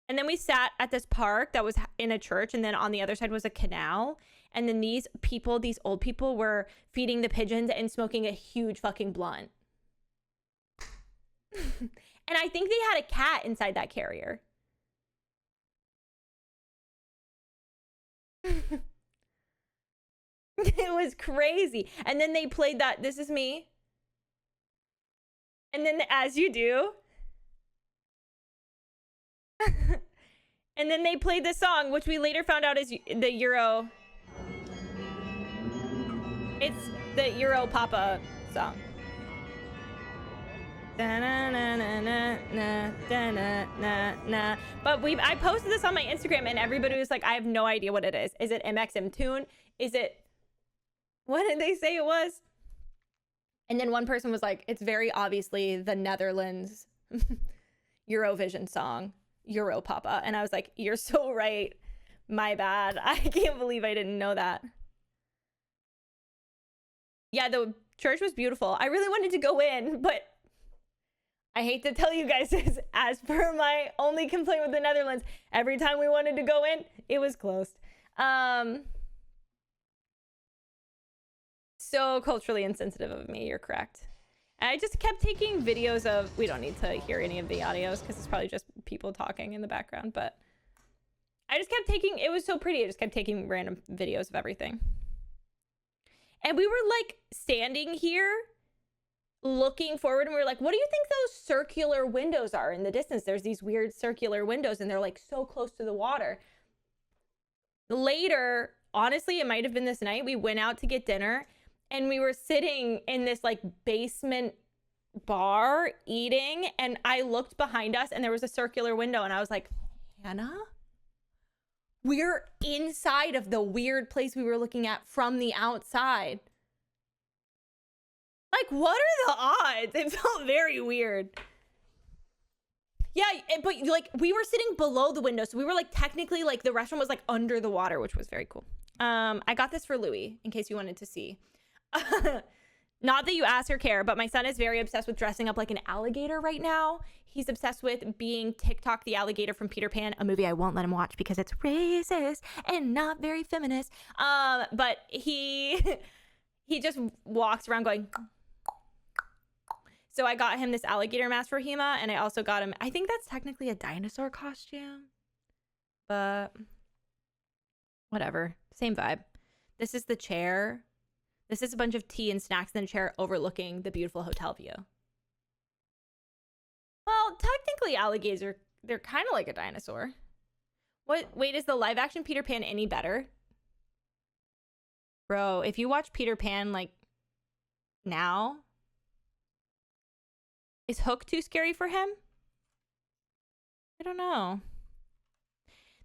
And then we sat at this park that was in a church, and then on the other side was a canal. And then these old people were feeding the pigeons and smoking a huge fucking blunt. And I think they had a cat inside that carrier. It was crazy. And then they played that, This Is Me. And then As You Do. And then they played this song, which we later found out is the Euro. It's the Euro Papa song. But I posted this on my Instagram and everybody was like, I have no idea what it is. Is it MXM Tune? Is it, what did they say it was? And then one person was like, it's very obviously the Netherlands Eurovision song. Euro Papa. And I was like, you're so right. My bad. I can't believe I didn't know that. Yeah, the church was beautiful. I really wanted to go in, but I hate to tell you guys this, as per my only complaint with the Netherlands, every time we wanted to go in, it was closed. So culturally insensitive of me, you're correct. I just kept taking videos of, we don't need to hear any of the audios because it's probably just people talking in the background, but I just kept taking, it was so pretty. I just kept taking random videos of everything. And we were like standing here looking forward and we were like, what do you think those circular windows are in the distance? There's these weird circular windows and they're like so close to the water. Later, honestly, it might've been this night, we went out to get dinner. And we were sitting in this like basement bar eating. And I looked behind us and there was a circular window. And I was like, Hannah, we're inside of the weird place we were looking at from the outside. Like, what are the odds? It felt very weird. Yeah, but like we were sitting below the window. So we were like technically like the restaurant was like under the water, which was very cool. I got this for Louis in case you wanted to see. Not that you ask or care, but my son is very obsessed with dressing up like an alligator right now. He's obsessed with being TikTok the alligator from Peter Pan, a movie I won't let him watch because it's racist and not very feminist. But he just walks around going. So I got him this alligator mask for Hema, and I also got him, I think that's technically a dinosaur costume, but whatever, same vibe. This is the chair. This is a bunch of tea and snacks in a chair overlooking the beautiful hotel view. Well, technically alligators, they're kind of like a dinosaur. Wait, is the live action Peter Pan any better? Bro, if you watch Peter Pan like now, Is Hook too scary for him? I don't know.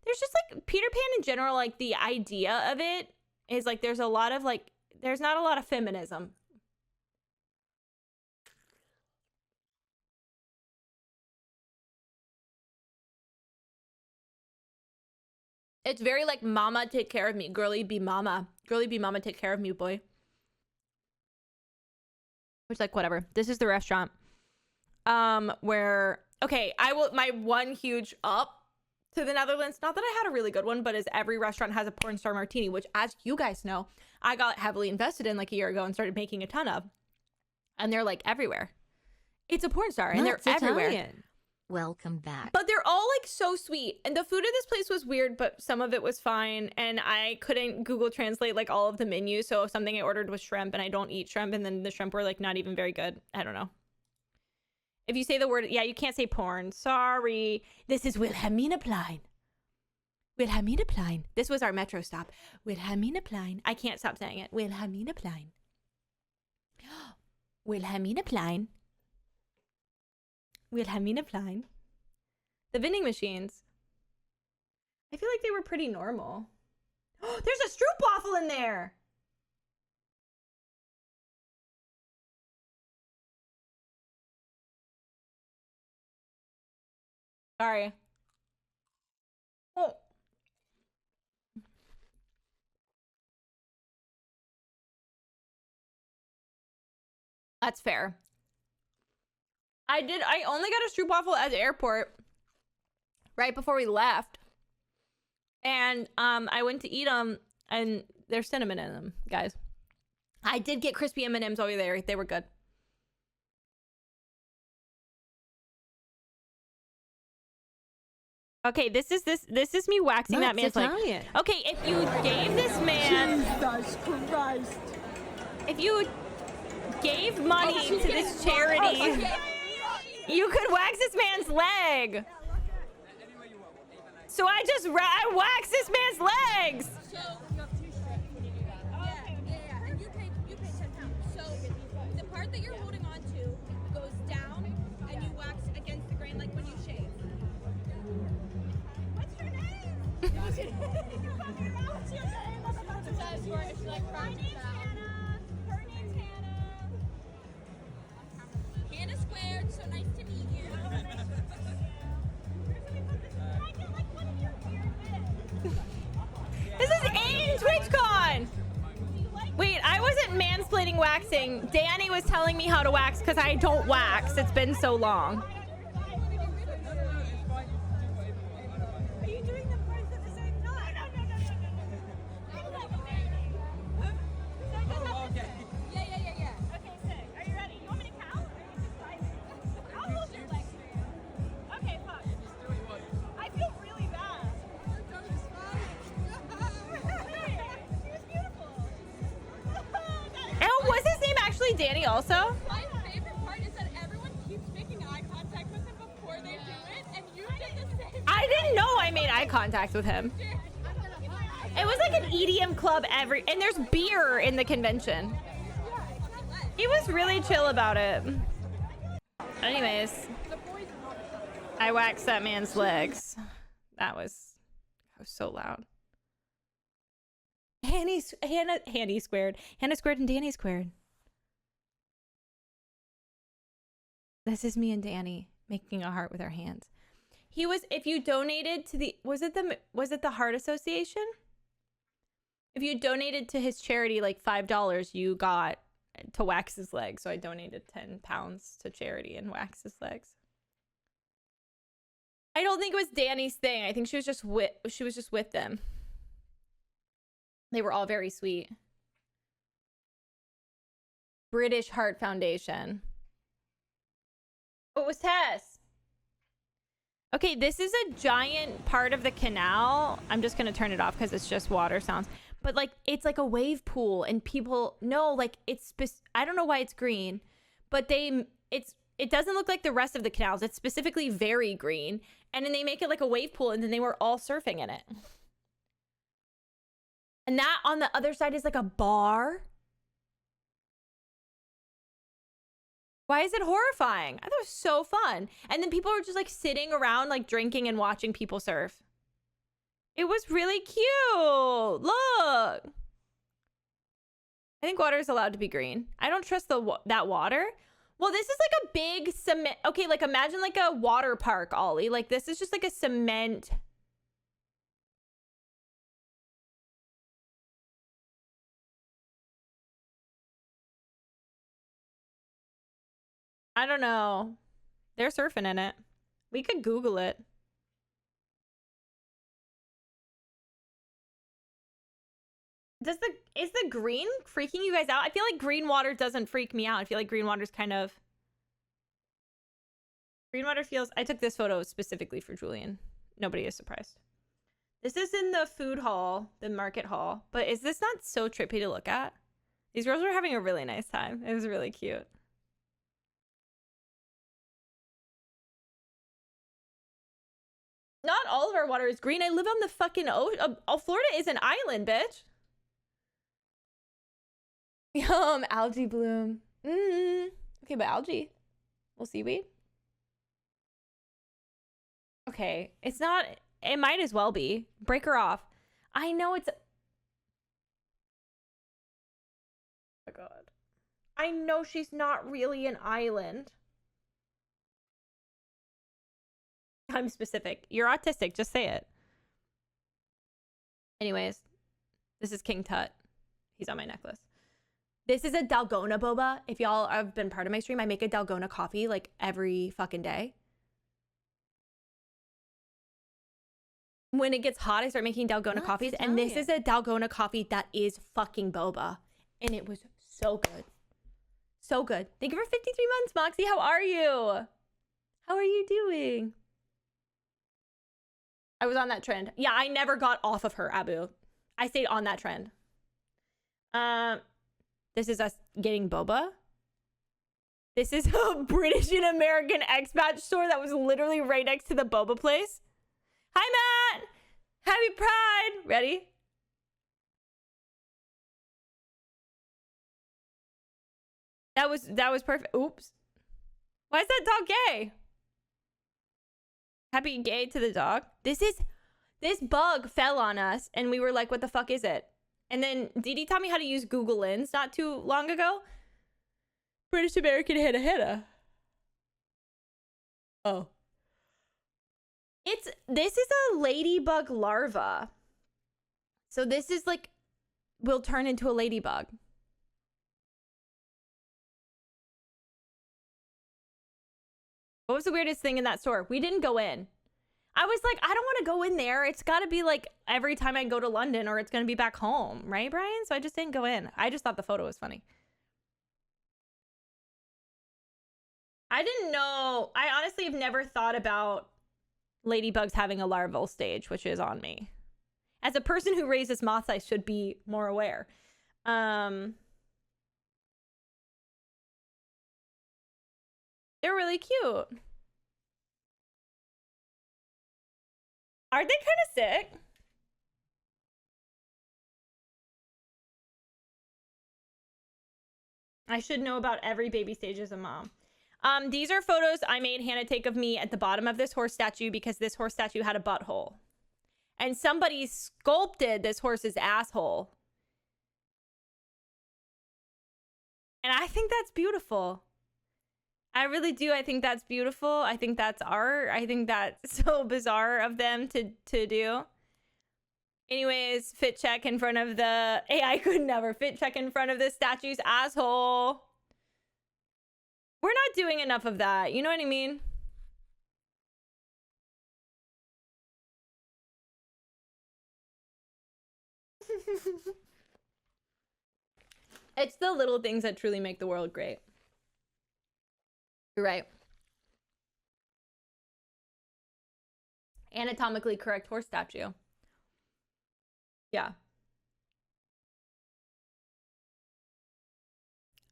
There's just like Peter Pan in general, like the idea of it is like there's a lot of like, there's not a lot of feminism. It's very like mama take care of me, girly be mama, take care of me, boy. Which like whatever. This is the restaurant where okay, I will my one huge up to the Netherlands, not that I had a really good one, but as every restaurant has a porn star martini, which as you guys know, I got heavily invested in like a year ago and started making a ton of. And they're like everywhere. It's a porn star and
That's
they're everywhere.
Italian.
Welcome back.
But they're all like so sweet. And the food at this place was weird, but some of it was fine. And I couldn't Google translate like all of the menu. So if something I ordered was shrimp and I don't eat shrimp, and then the shrimp were like not even very good. I don't know. If you say the word, yeah, you can't say porn. Sorry. This is Wilhelminaplein. Wilhelminaplein. This was our metro stop. Wilhelminaplein. I can't stop saying it. Wilhelminaplein. Wilhelminaplein. Wilhelminaplein. The vending machines. I feel like they were pretty normal. There's a stroopwafel in there. Sorry. Oh. That's fair. I only got a stroopwafel at the airport right before we left. And I went to eat them and there's cinnamon in them, guys. I did get crispy M&Ms over there. They were good. Okay, this is me waxing that
That's
man's leg.
Italian.
Okay, if you gave this man
Jesus Christ.
if you gave money to this charity, you could wax this man's leg. So I just I waxed this man's legs.
So you have 2 strips when you do that. Yeah. And you pay 10 pounds. So the part that you're holding on to goes down, and you wax against the grain like when you shave. What's your name? What's your name? What's your name? My name's Hannah. Her name's Hannah. Hannah squared. So nice to meet you.
This is in TwitchCon. Wait, I wasn't mansplaining waxing. Danny was telling me how to wax because I don't wax. It's been so long.
Are you doing them both at the same time? No. Yeah. Okay, sick. Are you ready? You want me to count? Or you just like... I'll hold your legs for you. Okay, fuck. I feel really bad. He was beautiful.
Oh, was his name actually Danny also?
My favorite part is that everyone keeps making eye contact with him before they do it, and you did the same.
I didn't know I made eye contact with him. It was like an EDM club and there's beer in the convention. He was really chill about it. Anyways, I waxed that man's legs. That was so loud. Hannah squared and Danny squared. This is me and Danny making a heart with our hands. He was, if you donated to the, was it the Heart Association? If you donated to his charity like $5, you got to wax his legs. So I donated 10 pounds to charity and wax his legs. I don't think it was Danny's thing. I think she was just with them. They were all very sweet. British Heart Foundation. What was Tess? Okay, this is a giant part of the canal. I'm just gonna turn it off because it's just water sounds. But like, it's like a wave pool, and people know like it's. I don't know why it's green, but it doesn't look like the rest of the canals. It's specifically very green, and then they make it like a wave pool, and then they were all surfing in it. And that on the other side is like a bar. Why is it horrifying? I thought it was so fun. And then people were just like sitting around, like drinking and watching people surf. It was really cute. Look. I think water is allowed to be green. I don't trust that water. Well, this is like a big cement. Okay, like imagine like a water park, Ollie. Like this is just like a cement. I don't know. They're surfing in it. We could Google it. Is the green freaking you guys out? I feel like green water doesn't freak me out. I feel like green water's kind of... Green water feels... I took this photo specifically for Julian. Nobody is surprised. This is in the food hall, the market hall. But is this not so trippy to look at? These girls were having a really nice time. It was really cute. Not all of our water is green. I live on the fucking ocean. Florida is an island, bitch. Yum, algae bloom. Okay, but algae. Well, seaweed. Okay, it's not. It might as well be. Break her off. I know it's. Oh my god. I know she's not really an island. I'm specific. You're autistic. Just say it. Anyways, this is King Tut. He's on my necklace. This is a Dalgona boba. If y'all have been part of my stream, I make a Dalgona coffee like every fucking day. When it gets hot, I start making Dalgona coffees. And this is a Dalgona coffee that is fucking boba. And it was so good. So good. Thank you for 53 months, Moxie. How are you? How are you doing? I was on that trend. Yeah, I never got off of her, Abu. I stayed on that trend. This is us getting boba. This is a British and American expat store that was literally right next to the boba place. Hi, Matt. Happy Pride. Ready? That was perfect. Oops. Why is that dog gay? Happy gay to the dog. This bug fell on us and we were like, what the fuck is it? And then Didi taught me how to use Google Lens not too long ago. British American heda. Oh. This is a ladybug larva. So this is like, will turn into a ladybug. What was the weirdest thing in that store? We didn't go in. I was like, I don't want to go in there. It's got to be like every time I go to London or it's going to be back home. Right, Brian? So I just didn't go in. I just thought the photo was funny. I didn't know. I honestly have never thought about ladybugs having a larval stage, which is on me. As a person who raises moths, I should be more aware. They're really cute. Aren't they kind of sick? I should know about every baby stage as a mom. These are photos I made Hannah take of me at the bottom of this horse statue because this horse statue had a butthole. And somebody sculpted this horse's asshole. And I think that's beautiful. I really do. I think that's beautiful. I think that's art. I think that's so bizarre of them to do. Anyways, fit check in front of the... AI could never fit check in front of this statue's asshole. We're not doing enough of that. You know what I mean? It's the little things that truly make the world great. You're right. Anatomically correct horse statue. Yeah.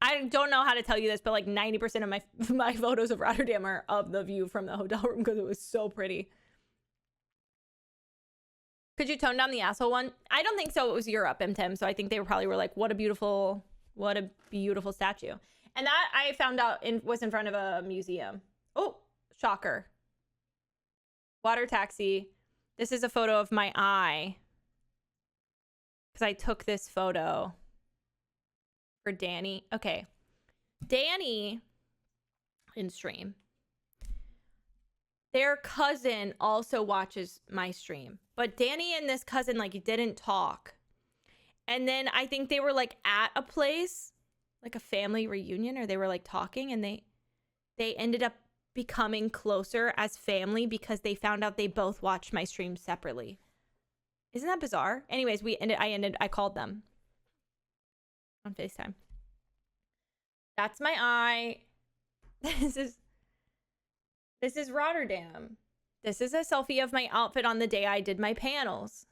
I don't know how to tell you this, but like 90% of my photos of Rotterdam are of the view from the hotel room because it was so pretty. Could you tone down the asshole one? I don't think so. It was Europe, M10. So I think they probably were like, what a beautiful statue. And that I found out was in front of a museum. Oh, shocker. Water taxi. This is a photo of my eye. Because I took this photo for Danny. Okay. Danny in stream. Their cousin also watches my stream. But Danny and this cousin like didn't talk. And then I think they were like at a place, like a family reunion, or they were like talking, and they ended up becoming closer as family because they found out they both watched my stream separately. Isn't that bizarre? Anyways, I called them on FaceTime. That's my eye. This is Rotterdam. This is a selfie of my outfit on the day I did my panels.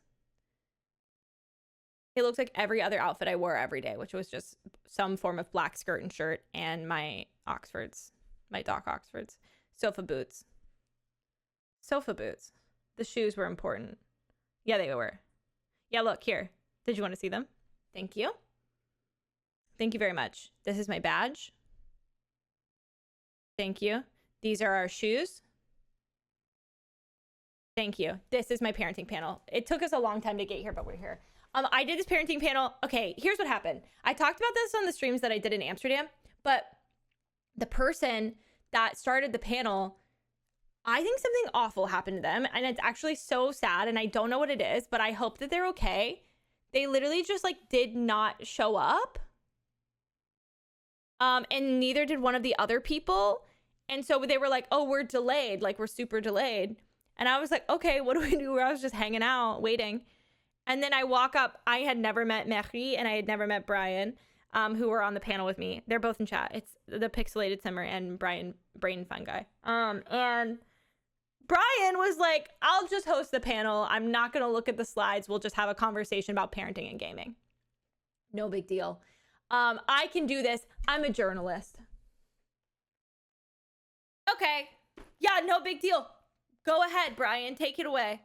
It looks like every other outfit I wore every day, which was just some form of black skirt and shirt and my Oxfords, my Doc Oxfords. Sofa boots. Sofa boots. The shoes were important. Yeah, they were. Yeah, look here. Did you want to see them? Thank you. Thank you very much. This is my badge. Thank you. These are our shoes. Thank you. This is my parenting panel. It took us a long time to get here, but we're here. I did this parenting panel. Okay, here's what happened. I talked about this on the streams that I did in Amsterdam, but the person that started the panel, I think something awful happened to them, and it's actually so sad, and I don't know what it is, but I hope that they're okay. They literally just like did not show up. And neither did one of the other people. And so they were like, oh, we're delayed. Like, we're super delayed. And I was like, okay, what do we do? I was just hanging out, waiting. And then I walk up. I had never met Marie and I had never met Brian, who were on the panel with me. They're both in chat. It's the Pixelated Simmer and Brian, Brain Fun Guy. And Brian was like, I'll just host the panel. I'm not going to look at the slides. We'll just have a conversation about parenting and gaming. No big deal. I can do this. I'm a journalist. Okay. Yeah, no big deal. Go ahead, Brian. Take it away.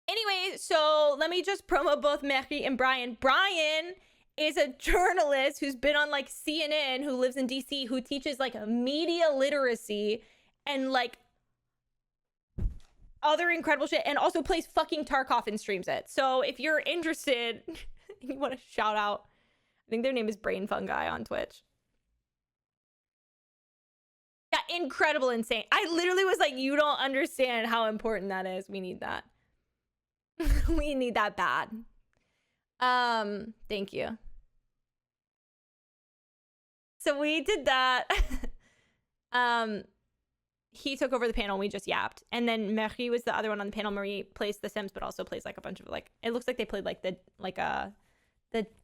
Anyway, so let me just promo both Marie and Brian. Brian is a journalist who's been on like CNN, who lives in DC, who teaches like media literacy and like other incredible shit, and also plays fucking Tarkov and streams it. So if you're interested, you want to shout out, I think their name is Brain Fun Guy on Twitch. Yeah, incredible, insane. I literally was like, you don't understand how important that is. We need that. We need that bad. Thank you. So we did that. He took over the panel and we just yapped. And then Marie was the other one on the panel. Marie plays The Sims, but also plays like a bunch of like, it looks like they played like the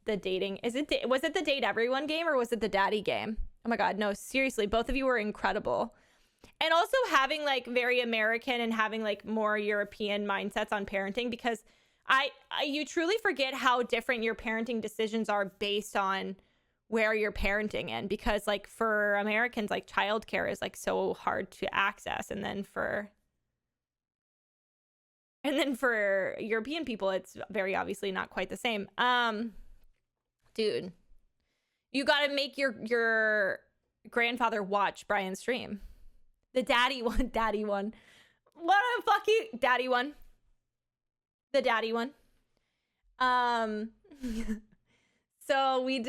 dating. Was it the Date Everyone game or was it the Daddy game? Oh my God, no, seriously, both of you were incredible. And also having like very American and having like more European mindsets on parenting, because you truly forget how different your parenting decisions are based on where you're parenting in, because like for Americans, like childcare is like so hard to access, and then for European people, it's very obviously not quite the same. Dude, you got to make your grandfather watch Brian's stream. The daddy one. What a fucking daddy one. The daddy one. So we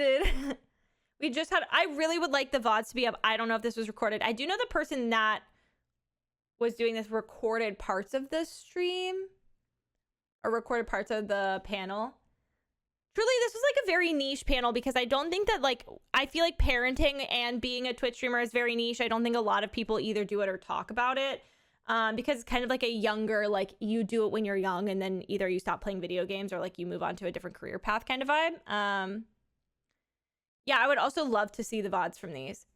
just had, I really would like the VODs to be up. I don't know if this was recorded. I do know the person that was doing this recorded parts of the stream or recorded parts of the panel. Truly, this was like a very niche panel, because I don't think that like, I feel like parenting and being a Twitch streamer is very niche. I don't think a lot of people either do it or talk about it, because it's kind of like a younger, like you do it when you're young and then either you stop playing video games or like you move on to a different career path kind of vibe. Yeah, I would also love to see the VODs from these.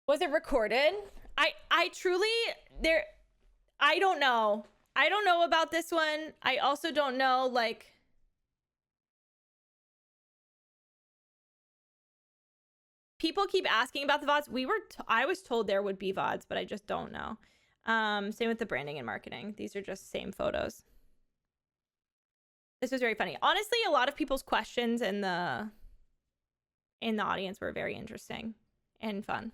Was it recorded? I truly, I don't know. I don't know about this one. I also don't know, like, people keep asking about the VODs. I was told there would be VODs, but I just don't know. Same with the branding and marketing. These are just same photos. This was very funny. Honestly, a lot of people's questions in the audience were very interesting and fun.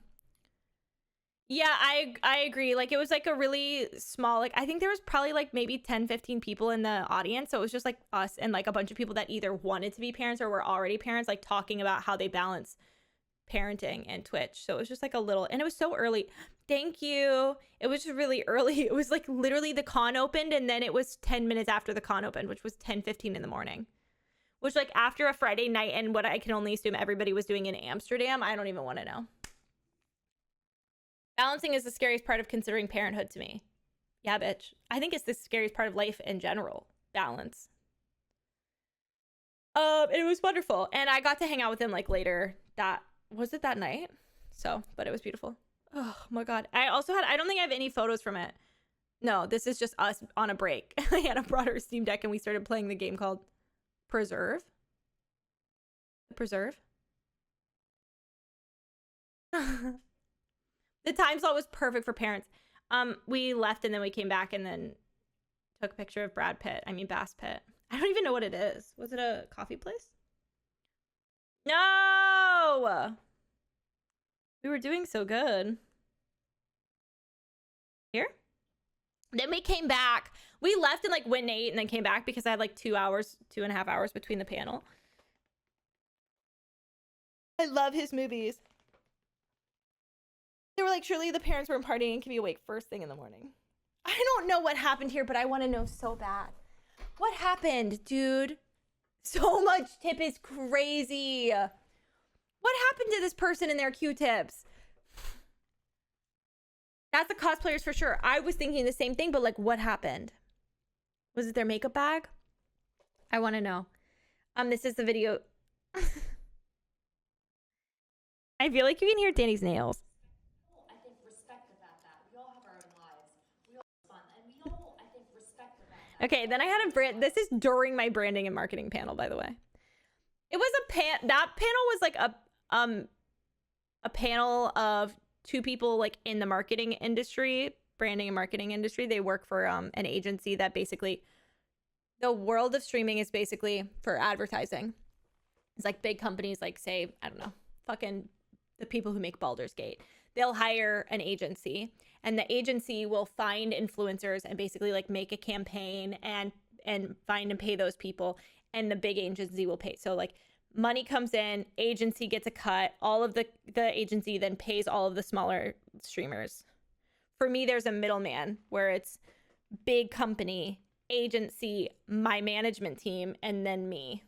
Yeah, I agree. Like, it was like a really small, like, I think there was probably like maybe 10, 15 people in the audience. So it was just like us and like a bunch of people that either wanted to be parents or were already parents, like talking about how they balance parenting and Twitch. So it was just like a little, and it was so early. Thank you. It was just really early. It was like literally the con opened and then it was 10 minutes after the con opened, which was 10:15 in the morning. Which, like, after a Friday night and what I can only assume everybody was doing in Amsterdam, I don't even want to know. Balancing is the scariest part of considering parenthood to me. Yeah, bitch. I think it's the scariest part of life in general. Balance. It was wonderful. And I got to hang out with him, like, later. Was it that night? So, but it was beautiful. Oh, my God. I don't think I have any photos from it. No, this is just us on a break. Hannah brought her Steam Deck and we started playing the game called Preserve. The time slot was perfect for parents. We left and then we came back and then took a picture of Bass Pitt. I don't even know what it is. Was it a coffee place? No! We were doing so good. Here? Then we came back. We left and like went and ate and then came back because I had like 2.5 hours between the panel. I love his movies. They were like, surely the parents weren't partying and can be awake first thing in the morning. I don't know what happened here, but I want to know so bad. What happened, dude? So much tip is crazy. What happened to this person and their Q-tips? That's the cosplayers for sure. I was thinking the same thing, but like, what happened? Was it their makeup bag? I want to know. This is the video. I feel like you can hear Danny's nails.
I think respect about that. We all have our own lives. We all have fun, and we all, I think, respect about that.
Okay, then I had a brand. This is during my branding and marketing panel, by the way. It was that panel was like a panel of two people like in the marketing industry, branding and marketing industry. They work for an agency that basically, the world of streaming is basically for advertising. It's like big companies like, say, I don't know, fucking the people who make Baldur's Gate. They'll hire an agency and the agency will find influencers and basically like make a campaign and find and pay those people, and the big agency will pay. So like money comes in, agency gets a cut, all of the agency then pays all of the smaller streamers. For me, there's a middleman where it's big company, agency, my management team, and then me.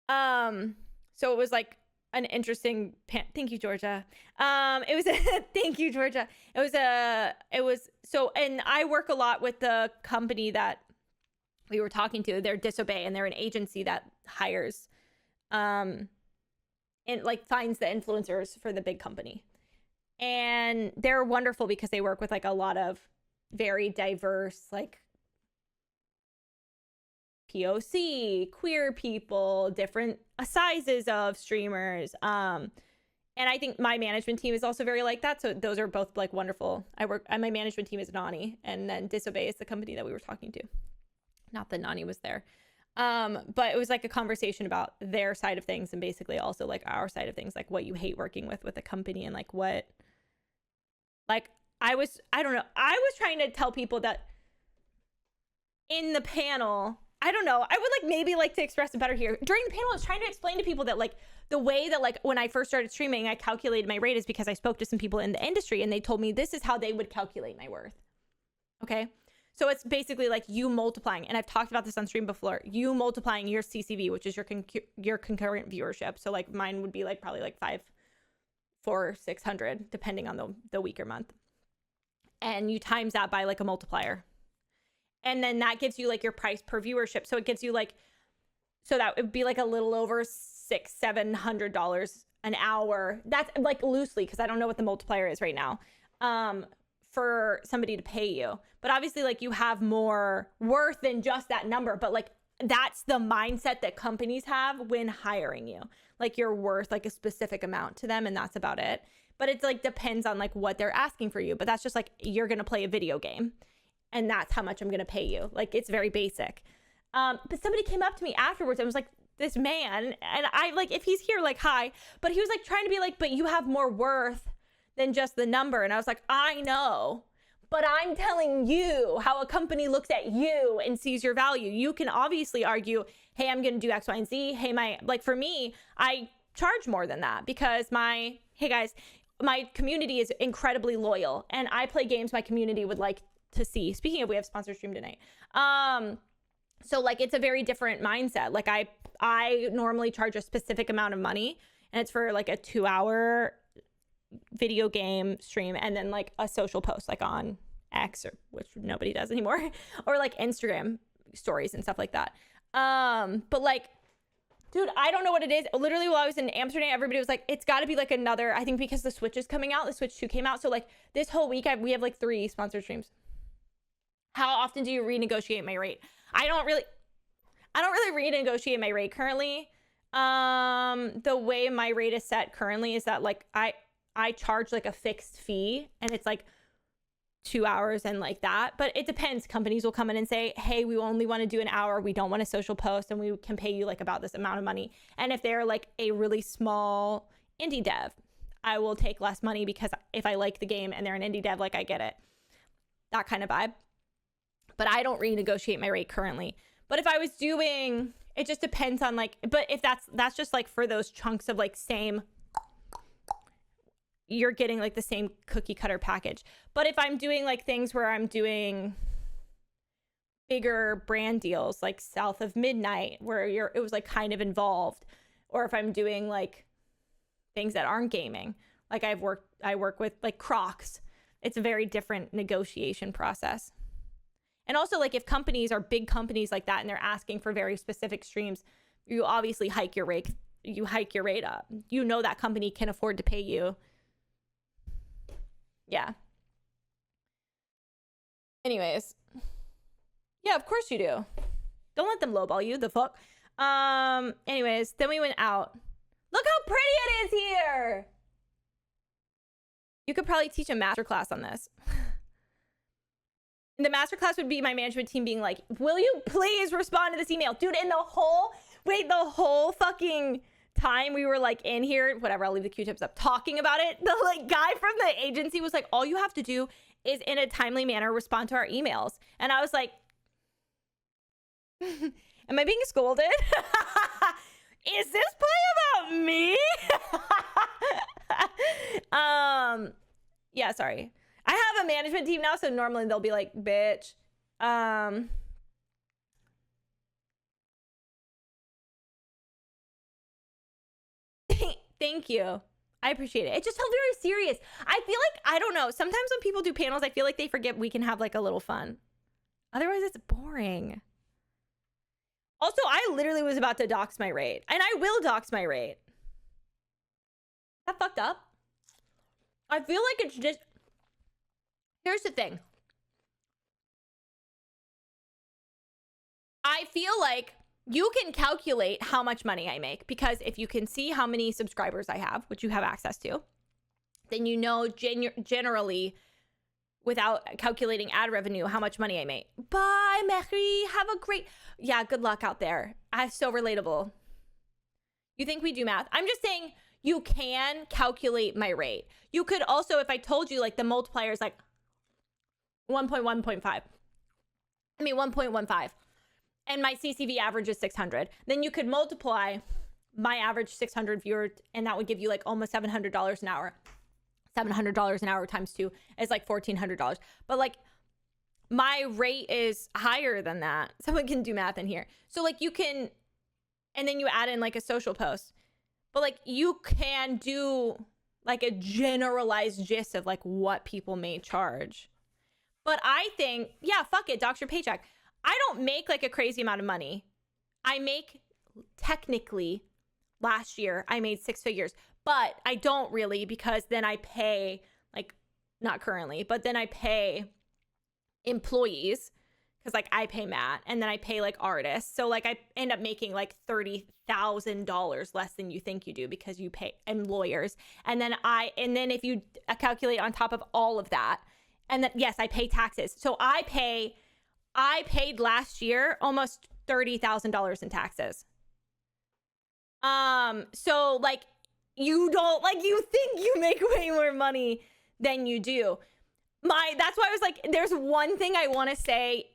So it was like an interesting thank you, Georgia. It was thank you, Georgia. It was so, and I work a lot with the company that we were talking to. They're Disobey, and they're an agency that hires and like finds the influencers for the big company. And they're wonderful because they work with like a lot of very diverse like POC, queer people, different sizes of streamers. And I think my management team is also very like that. So those are both like wonderful. My management team is Nani, and then Disobey is the company that we were talking to. Not that Nani was there. But it was like a conversation about their side of things and basically also like our side of things, like what you hate working with a company and like what, like I don't know. I was trying to tell people that in the panel, I don't know. I would like maybe like to express it better here. During the panel, I was trying to explain to people that like the way that like when I first started streaming, I calculated my rate is because I spoke to some people in the industry and they told me this is how they would calculate my worth. Okay. So it's basically like you multiplying, and I've talked about this on stream before, you multiplying your CCV, which is your concurrent viewership. So like mine would be like probably like 400, 600, depending on the week or month. And you times that by like a multiplier. And then that gives you like your price per viewership. So it gives you like, so that would be like a little over $600-700 an hour. That's like loosely, because I don't know what the multiplier is right now, for somebody to pay you. But obviously like you have more worth than just that number. But like that's the mindset that companies have when hiring you. Like you're worth like a specific amount to them, and that's about it. But it's like depends on like what they're asking for you. But that's just like you're going to play a video game, and that's how much I'm going to pay you. Like it's very basic. But somebody came up to me afterwards and was like, this man, and I like, if he's here, like, hi, but he was like trying to be like, but you have more worth than just the number. And I was like, I know, but I'm telling you how a company looks at you and sees your value. You can obviously argue, hey, I'm going to do X, Y, and Z. Hey, like for me, I charge more than that because hey guys, my community is incredibly loyal and I play games my community would like to see. Speaking of, we have sponsor stream tonight. So like, it's a very different mindset. Like I normally charge a specific amount of money and it's for like a 2-hour video game stream and then like a social post like on X, or which nobody does anymore, or like Instagram stories and stuff like that. But like, dude, I don't know what it is. Literally while I was in Amsterdam, everybody was like, it's got to be like another, I think because the Switch is coming out, the Switch 2 came out. So like this whole week we have like 3 sponsored streams. How often do you renegotiate my rate? I don't really renegotiate my rate currently. The way my rate is set currently is that like I charge like a fixed fee and it's like 2 hours and like that, but it depends. Companies will come in and say, hey, we only want to do an hour. We don't want a social post and we can pay you like about this amount of money. And if they're like a really small indie dev, I will take less money because if I like the game and they're an indie dev, like I get it. That kind of vibe. But I don't renegotiate my rate currently. But if I was doing, it just depends on like, but if that's just like for those chunks of like same, you're getting like the same cookie cutter package. But if I'm doing like things where I'm doing bigger brand deals, like South of Midnight, where it was like kind of involved, or if I'm doing like things that aren't gaming, like I work with like Crocs, it's a very different negotiation process. And also, like, if companies are big companies like that and they're asking for very specific streams, you obviously hike your rate up. You know that company can afford to pay you. Yeah. Anyways. Yeah, of course you do. Don't let them lowball you, the fuck. Anyways, then we went out. Look how pretty it is here! You could probably teach a masterclass on this. The masterclass would be my management team being like, will you please respond to this email? Dude, in the whole fucking time we were like in here, whatever, I'll leave the Q-tips up, talking about it, the like guy from the agency was like, all you have to do is in a timely manner respond to our emails. And I was like, am I being scolded? Is this play about me? Yeah, sorry. I have a management team now, so normally they'll be like, bitch. Thank you. I appreciate it. It just felt very serious. I feel like, I don't know, sometimes when people do panels, I feel like they forget we can have like a little fun. Otherwise, it's boring. Also, I literally was about to dox my rate, and I will dox my rate. That fucked up. I feel like it's just, here's the thing. I feel like you can calculate how much money I make, because if you can see how many subscribers I have, which you have access to, then you know generally, without calculating ad revenue, how much money I make. Bye, Mary. Have a great... Yeah, good luck out there. I'm so relatable. You think we do math? I'm just saying you can calculate my rate. You could also, if I told you like the multiplier is like 1.1.5. I mean 1.15. And my CCV average is 600. Then you could multiply my average 600 viewer, and that would give you like almost $700 an hour. $700 an hour times 2 is like $1,400. But like my rate is higher than that. Someone can do math in here. So like you can, and then you add in like a social post. But like you can do like a generalized gist of like what people may charge. But I think, yeah, fuck it, dox your paycheck. I don't make like a crazy amount of money. I make, technically, last year I made 6 figures, but I don't really, because then I pay, like, not currently, but then I pay employees, because like I pay Matt, and then I pay like artists. So like I end up making like $30,000 less than you think you do, because you pay, and lawyers. And then if you calculate on top of all of that, and then yes, I pay taxes. So I paid last year almost $30,000 in taxes. So like you don't, like, you think you make way more money than you do. That's why I was like, there's one thing I want to say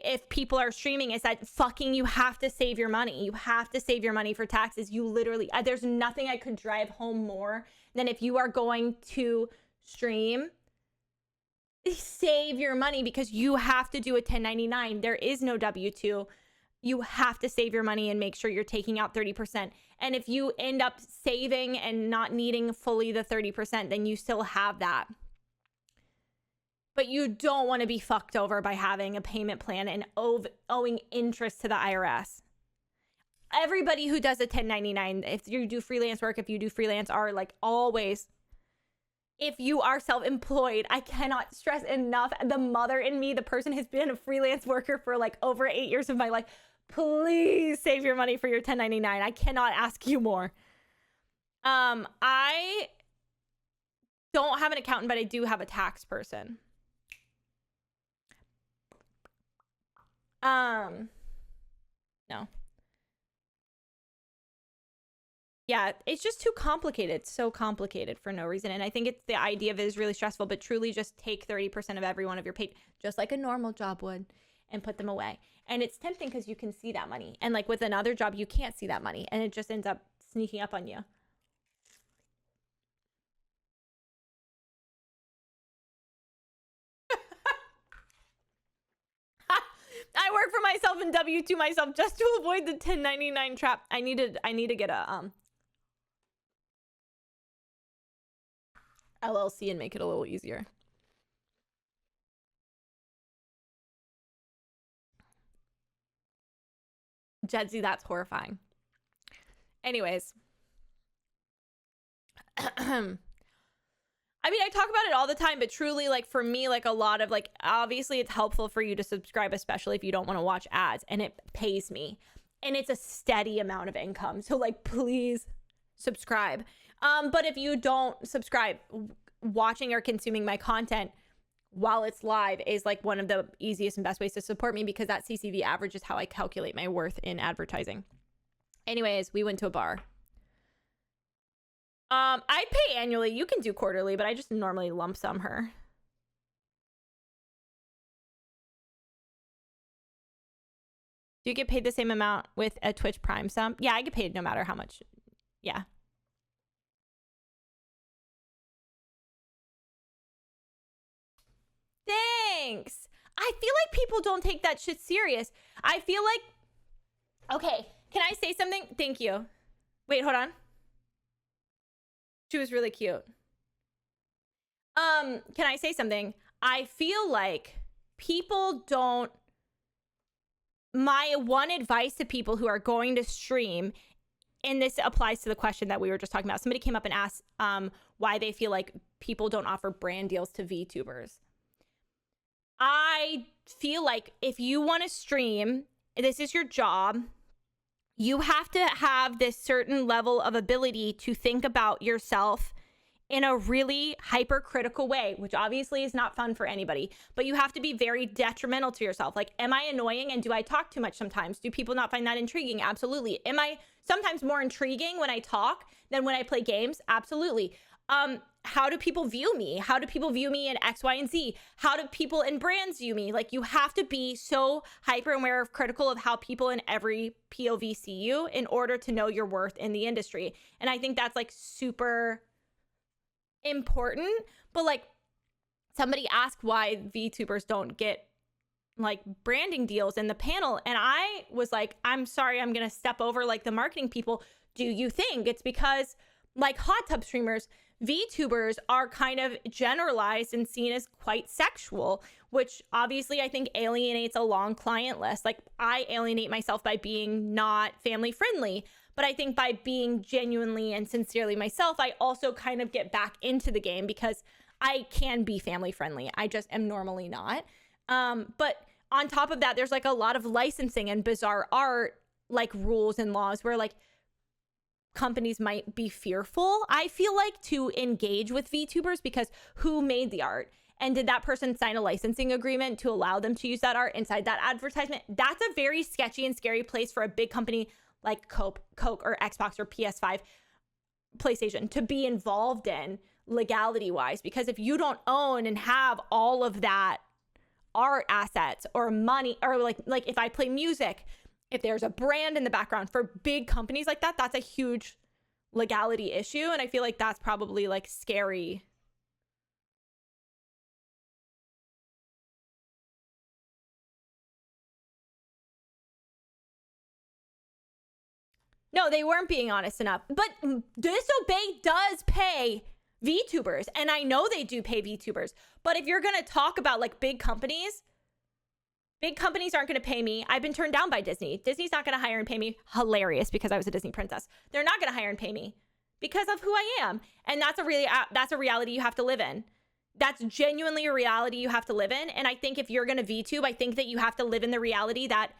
if people are streaming, is that fucking you have to save your money. You have to save your money for taxes. You literally, there's nothing I could drive home more than if you are going to stream, save your money, because you have to do a 1099. There is no W-2. You have to save your money and make sure you're taking out 30%. And if you end up saving and not needing fully the 30%, then you still have that. But you don't want to be fucked over by having a payment plan and owing interest to the IRS. Everybody who does a 1099, if you do freelance work, if you do freelance art, like always, if you are self-employed, I cannot stress enough, the mother in me, the person who's been a freelance worker for like over 8 years of my life, please save your money for your 1099. I cannot ask you more. I don't have an accountant, but I do have a tax person. No. Yeah, it's just too complicated. It's so complicated for no reason. And I think it's the idea of it is really stressful, but truly just take 30% of every one of your pay, just like a normal job would, and put them away. And it's tempting because you can see that money. And like with another job, you can't see that money. And it just ends up sneaking up on you. I work for myself and W-2 myself just to avoid the 1099 trap. I need to get a LLC and make it a little easier. Jedzy, that's horrifying. Anyways. I mean, I talk about it all the time, but truly, like, for me, like, a lot of, like, obviously it's helpful for you to subscribe, especially if you don't want to watch ads, and it pays me. And it's a steady amount of income. So, like, please subscribe. But if you don't subscribe, watching or consuming my content while it's live is, like, one of the easiest and best ways to support me, because that CCV average is how I calculate my worth in advertising. Anyways, we went to a bar. I pay annually. You can do quarterly, but I just normally lump sum her. Do you get paid the same amount with a Twitch Prime sub? Yeah, I get paid no matter how much. Yeah. Thanks. I feel like people don't take that shit serious. I feel like... Okay, can I say something? Thank you. Wait, hold on. She was really cute. Can I say something? I feel like people don't... My one advice to people who are going to stream, and this applies to the question that we were just talking about. Somebody came up and asked why they feel like people don't offer brand deals to VTubers. I feel like if you want to stream, this is your job. You have to have this certain level of ability to think about yourself in a really hypercritical way, which obviously is not fun for anybody, but you have to be very detrimental to yourself. Like, am I annoying and do I talk too much sometimes? Do people not find that intriguing? Absolutely. Am I sometimes more intriguing when I talk than when I play games? Absolutely. How do people view me? How do people view me in X, Y, and Z? How do people and brands view me? Like, you have to be so hyper aware of critical of how people in every POV see you in order to know your worth in the industry. And I think that's like super important. But like, somebody asked why VTubers don't get like branding deals in the panel, and I was like, I'm sorry, I'm gonna step over like the marketing people. Do you think it's because like hot tub streamers, VTubers are kind of generalized and seen as quite sexual, which obviously I think alienates a long client list. Like, I alienate myself by being not family friendly, but I think by being genuinely and sincerely myself, I also kind of get back into the game because I can be family friendly. I just am normally not. But on top of that, there's like a lot of licensing and bizarre art, like rules and laws where like companies might be fearful, I feel like, to engage with VTubers because who made the art? And did that person sign a licensing agreement to allow them to use that art inside that advertisement? That's a very sketchy and scary place for a big company like Coke or Xbox or PS5, PlayStation to be involved in legality wise. Because if you don't own and have all of that art assets or money, or like if I play music, if there's a brand in the background for big companies like that, that's a huge legality issue. And I feel like that's probably like scary. No, they weren't being honest enough. But Disobey does pay VTubers, and I know they do pay VTubers. But if you're going to talk about like big companies aren't going to pay me. I've been turned down by Disney. Disney's not going to hire and pay me. Hilarious, because I was a Disney princess. They're not going to hire and pay me because of who I am. And that's a reality you have to live in. That's genuinely a reality you have to live in. And I think if you're going to VTube, I think that you have to live in the reality that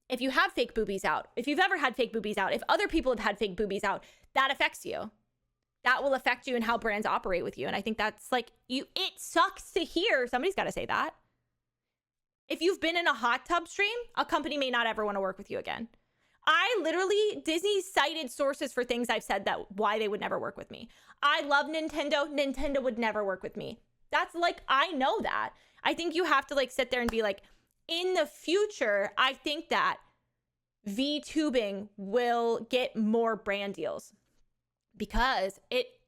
if you have fake boobies out, if you've ever had fake boobies out, if other people have had fake boobies out, that affects you. That will affect you and how brands operate with you. And I think that's like, it sucks to hear. Somebody's got to say that. If you've been in a hot tub stream, a company may not ever want to work with you again. Disney cited sources for things I've said that why they would never work with me. I love Nintendo. Nintendo would never work with me. That's like, I know that. I think you have to like sit there and be like, in the future, I think that VTubing will get more brand deals because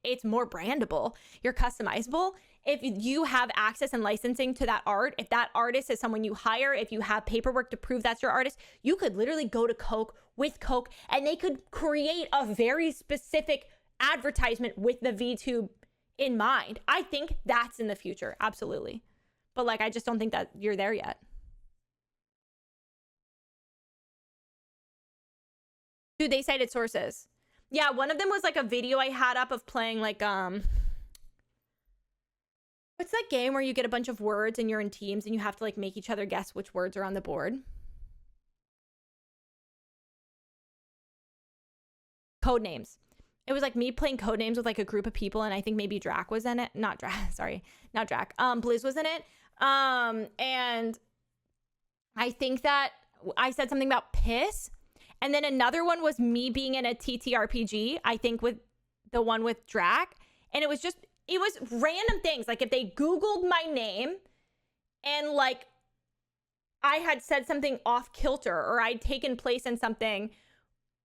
it's more brandable. You're customizable. If you have access and licensing to that art, if that artist is someone you hire, if you have paperwork to prove that's your artist, you could literally go to Coke with Coke and they could create a very specific advertisement with the VTube in mind. I think that's in the future. Absolutely. But like, I just don't think that you're there yet. Dude, they cited sources. Yeah, one of them was like a video I had up of playing like, what's that game where you get a bunch of words and you're in teams and you have to like make each other guess which words are on the board? Codenames. It was like me playing Codenames with like a group of people, and I think maybe Drac was in it. Not Drac, sorry. Not Drac. Blizz was in it. And I think that I said something about piss. And then another one was me being in a TTRPG, I think with the one with Drac. And it was random things. Like if they Googled my name and like I had said something off kilter or I'd taken place in something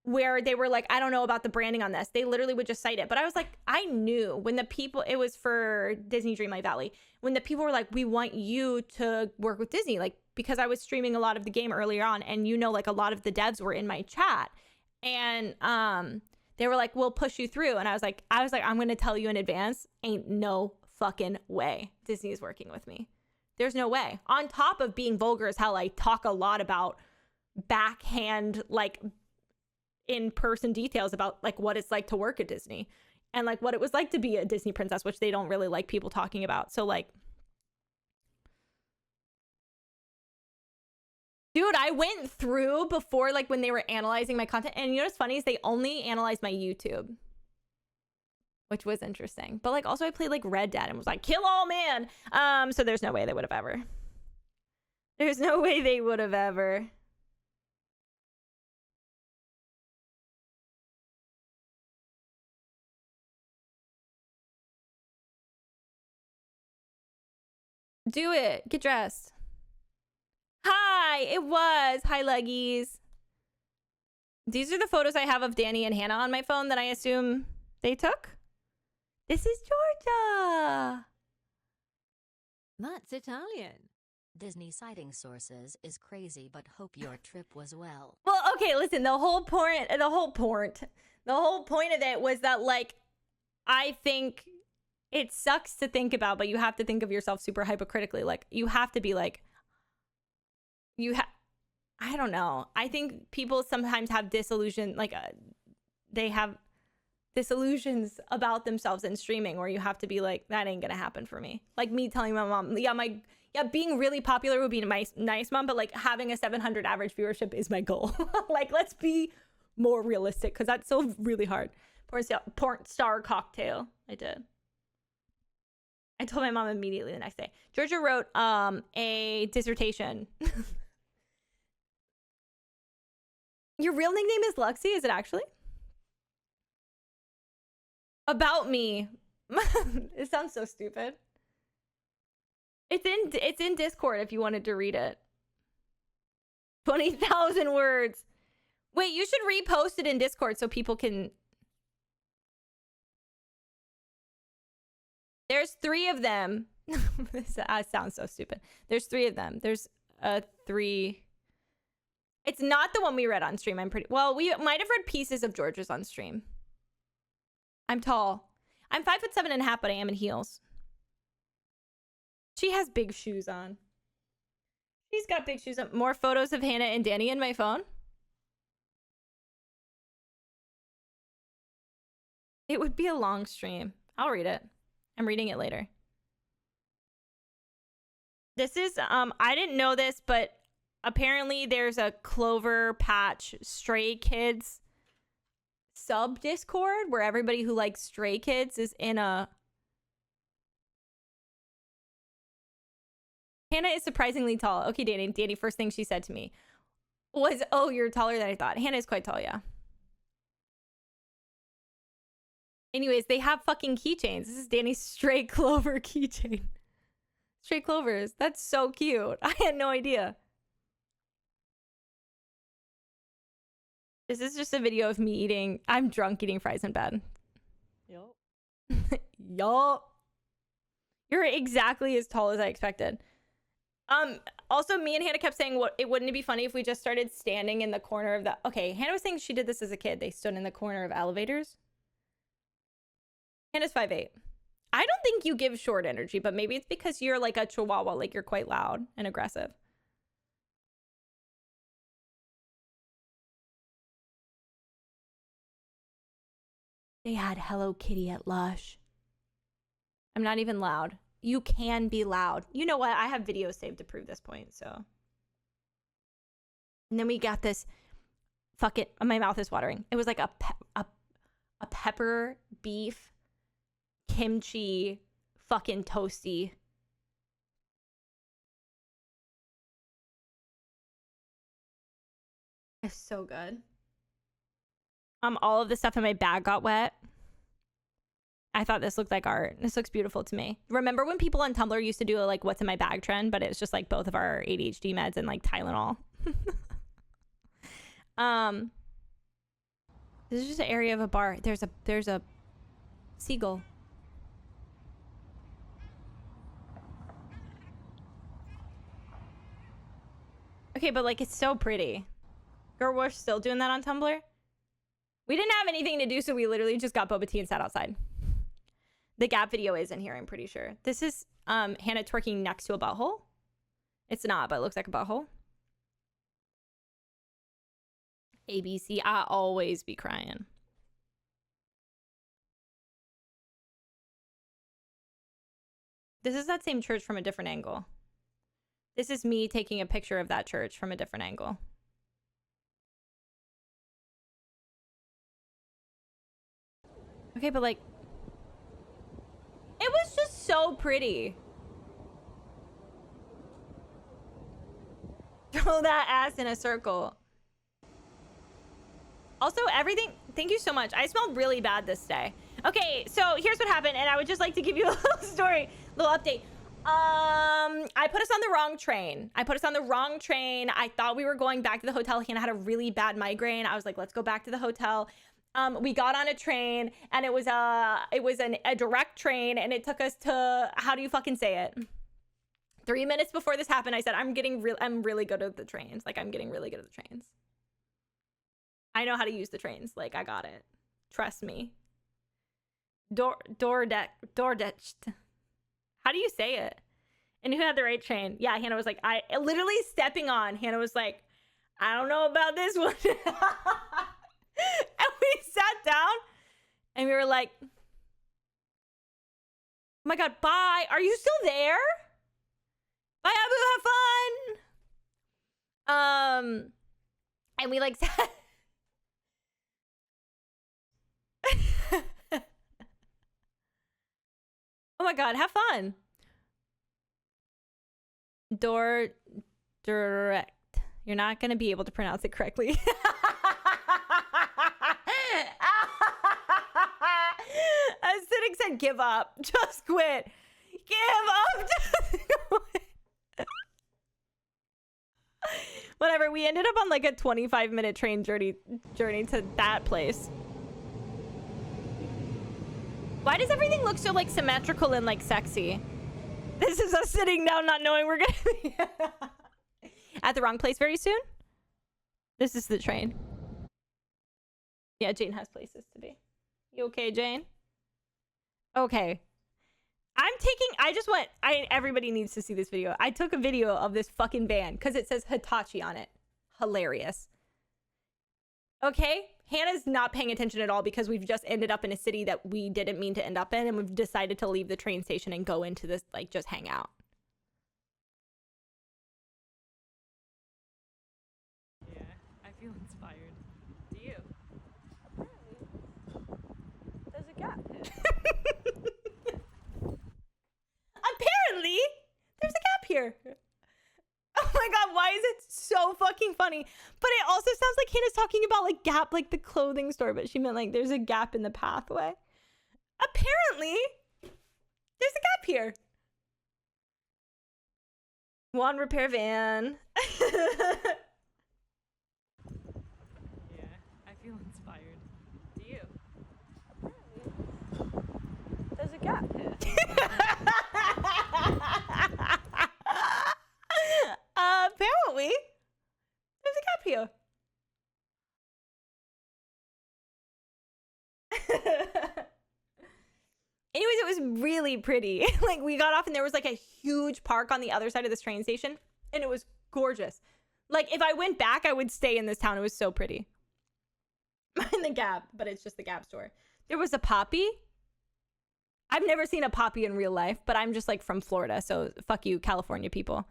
where they were like, I don't know about the branding on this. They literally would just cite it. But I was like, I knew when the people, it was for Disney Dreamlight Valley, when the people were like, we want you to work with Disney, like, because I was streaming a lot of the game earlier on, and like a lot of the devs were in my chat, and they were like, we'll push you through. And I was like, I'm going to tell you in advance, ain't no fucking way Disney is working with me. There's no way. On top of being vulgar as hell, I talk a lot about backhand, like in-person details about like what it's like to work at Disney and like what it was like to be a Disney princess, which they don't really like people talking about. So like, dude, I went through before, like when they were analyzing my content, and you know what's funny is they only analyzed my YouTube, which was interesting. But like also I played like Red Dead and was like, kill all man. So there's no way they would have ever. There's no way they would have ever. Do it. Get dressed. Hi, it was. Hi, Leggies. These are the photos I have of Danny and Hannah on my phone that I assume they took. This is Georgia.
That's Italian.
Disney citing sources is crazy, but hope your trip was well.
Well, okay, listen, the whole point of it was that, like, I think it sucks to think about, but you have to think of yourself super hypocritically. Like, you have to be like, I don't know. I think people sometimes have disillusion, like they have disillusions about themselves in streaming where you have to be like, that ain't gonna happen for me. Like me telling my mom, being really popular would be nice, mom, but like having a 700 average viewership is my goal. Like, let's be more realistic, because that's so really hard. Porn star cocktail. I did. I told my mom immediately the next day. Georgia wrote a dissertation. Your real nickname is Luxie? Is it actually? About me. It sounds so stupid. It's in Discord if you wanted to read it. 20,000 words. Wait, you should repost it in Discord so people can. There's 3 of them. This sounds so stupid. There's 3 of them. There's 3. It's not the one we read on stream. I'm pretty well. We might have read pieces of George's on stream. I'm tall. I'm 5'7.5", but I am in heels. She has big shoes on. She's got big shoes on. More photos of Hannah and Danny in my phone. It would be a long stream. I'll read it. I'm reading it later. This is, I didn't know this, but apparently there's a Clover Patch Stray Kids sub Discord where everybody who likes Stray Kids is in a. Hannah is surprisingly tall. Okay, Danny, first thing she said to me was, oh, you're taller than I thought. Hannah is quite tall, yeah. Anyways, they have fucking keychains. This is Danny's Stray Clover keychain. Stray Clovers. That's so cute. I had no idea. This is just a video of me eating. I'm drunk eating fries in bed. Yup. Yup. You're exactly as tall as I expected. Also, me and Hannah kept saying, "What? It wouldn't it be funny if we just started standing in the corner of the?" Okay, Hannah was saying she did this as a kid. They stood in the corner of elevators. Hannah's 5'8". I don't think you give short energy, but maybe it's because you're like a chihuahua, like you're quite loud and aggressive. They had Hello Kitty at Lush. I'm not even loud. You can be loud. You know what? I have videos saved to prove this point, so. And then we got this. Fuck it. My mouth is watering. It was like a pepper beef kimchi fucking toasty. It's so good. All of the stuff in my bag got wet. I thought this looked like art. This looks beautiful to me. Remember when people on Tumblr used to do a like what's in my bag trend, but it was just like both of our ADHD meds and like Tylenol. This is just an area of a bar. There's a seagull. Okay, but like it's so pretty. Girl, we're still doing that on Tumblr. We didn't have anything to do, so we literally just got boba tea and sat outside. The Gap video is in here, I'm pretty sure. This is Hannah twerking next to a butthole. It's not, but it looks like a butthole. ABC, I always be crying. This is that same church from a different angle. This is me taking a picture of that church from a different angle. Okay, but like, it was just so pretty. Throw that ass in a circle. Also, everything, thank you so much. I smelled really bad this day. Okay, so here's what happened, and I would just like to give you a little story, little update. I put us on the wrong train. I thought we were going back to the hotel. Hannah had a really bad migraine. I was like, let's go back to the hotel. We got on a train, and it was a direct train, and it took us to, how do you fucking say it? 3 minutes before this happened, I said, I'm really good at the trains. Like, I'm getting really good at the trains. I know how to use the trains. Like, I got it. Trust me. Doordetched. How do you say it? And who had the right train? Yeah, Hannah was like, literally stepping on. Hannah was like, I don't know about this one. And we sat down and we were like, oh my God, bye. Are you still there? Bye, Abu, have fun. And we like sat. Oh my god, have fun. Direct. You're not gonna be able to pronounce it correctly. Acidic said give up. Just quit. Give up. Just quit. Whatever, we ended up on like a 25-minute train journey to that place. Why does everything look so like symmetrical and like sexy? This is us sitting down not knowing we're gonna be at the wrong place very soon. This is the train. Yeah, Jane has places to be. You okay, Jane? Okay. Everybody needs to see this video. I took a video of this fucking van because it says Hitachi on it. Hilarious. Okay? Hannah's not paying attention at all because we've just ended up in a city that we didn't mean to end up in, and we've decided to leave the train station and go into this, like, just hang out. Yeah, I feel inspired. Do you? There's a gap here. Apparently, there's a gap here. Oh my god, why is it so fucking funny? But it also sounds like Hannah's talking about like Gap, like the clothing store, but she meant like there's a gap in the pathway. Apparently, there's a gap here. One repair van. Yeah, I feel inspired. Do you? There's a gap here. Apparently, there's a gap here. Anyways, it was really pretty. Like, we got off and there was like a huge park on the other side of this train station, and it was gorgeous. Like, if I went back, I would stay in this town. It was so pretty. In the Gap, but it's just the Gap store. There was a poppy. I've never seen a poppy in real life, but I'm just like from Florida, so fuck you, California people.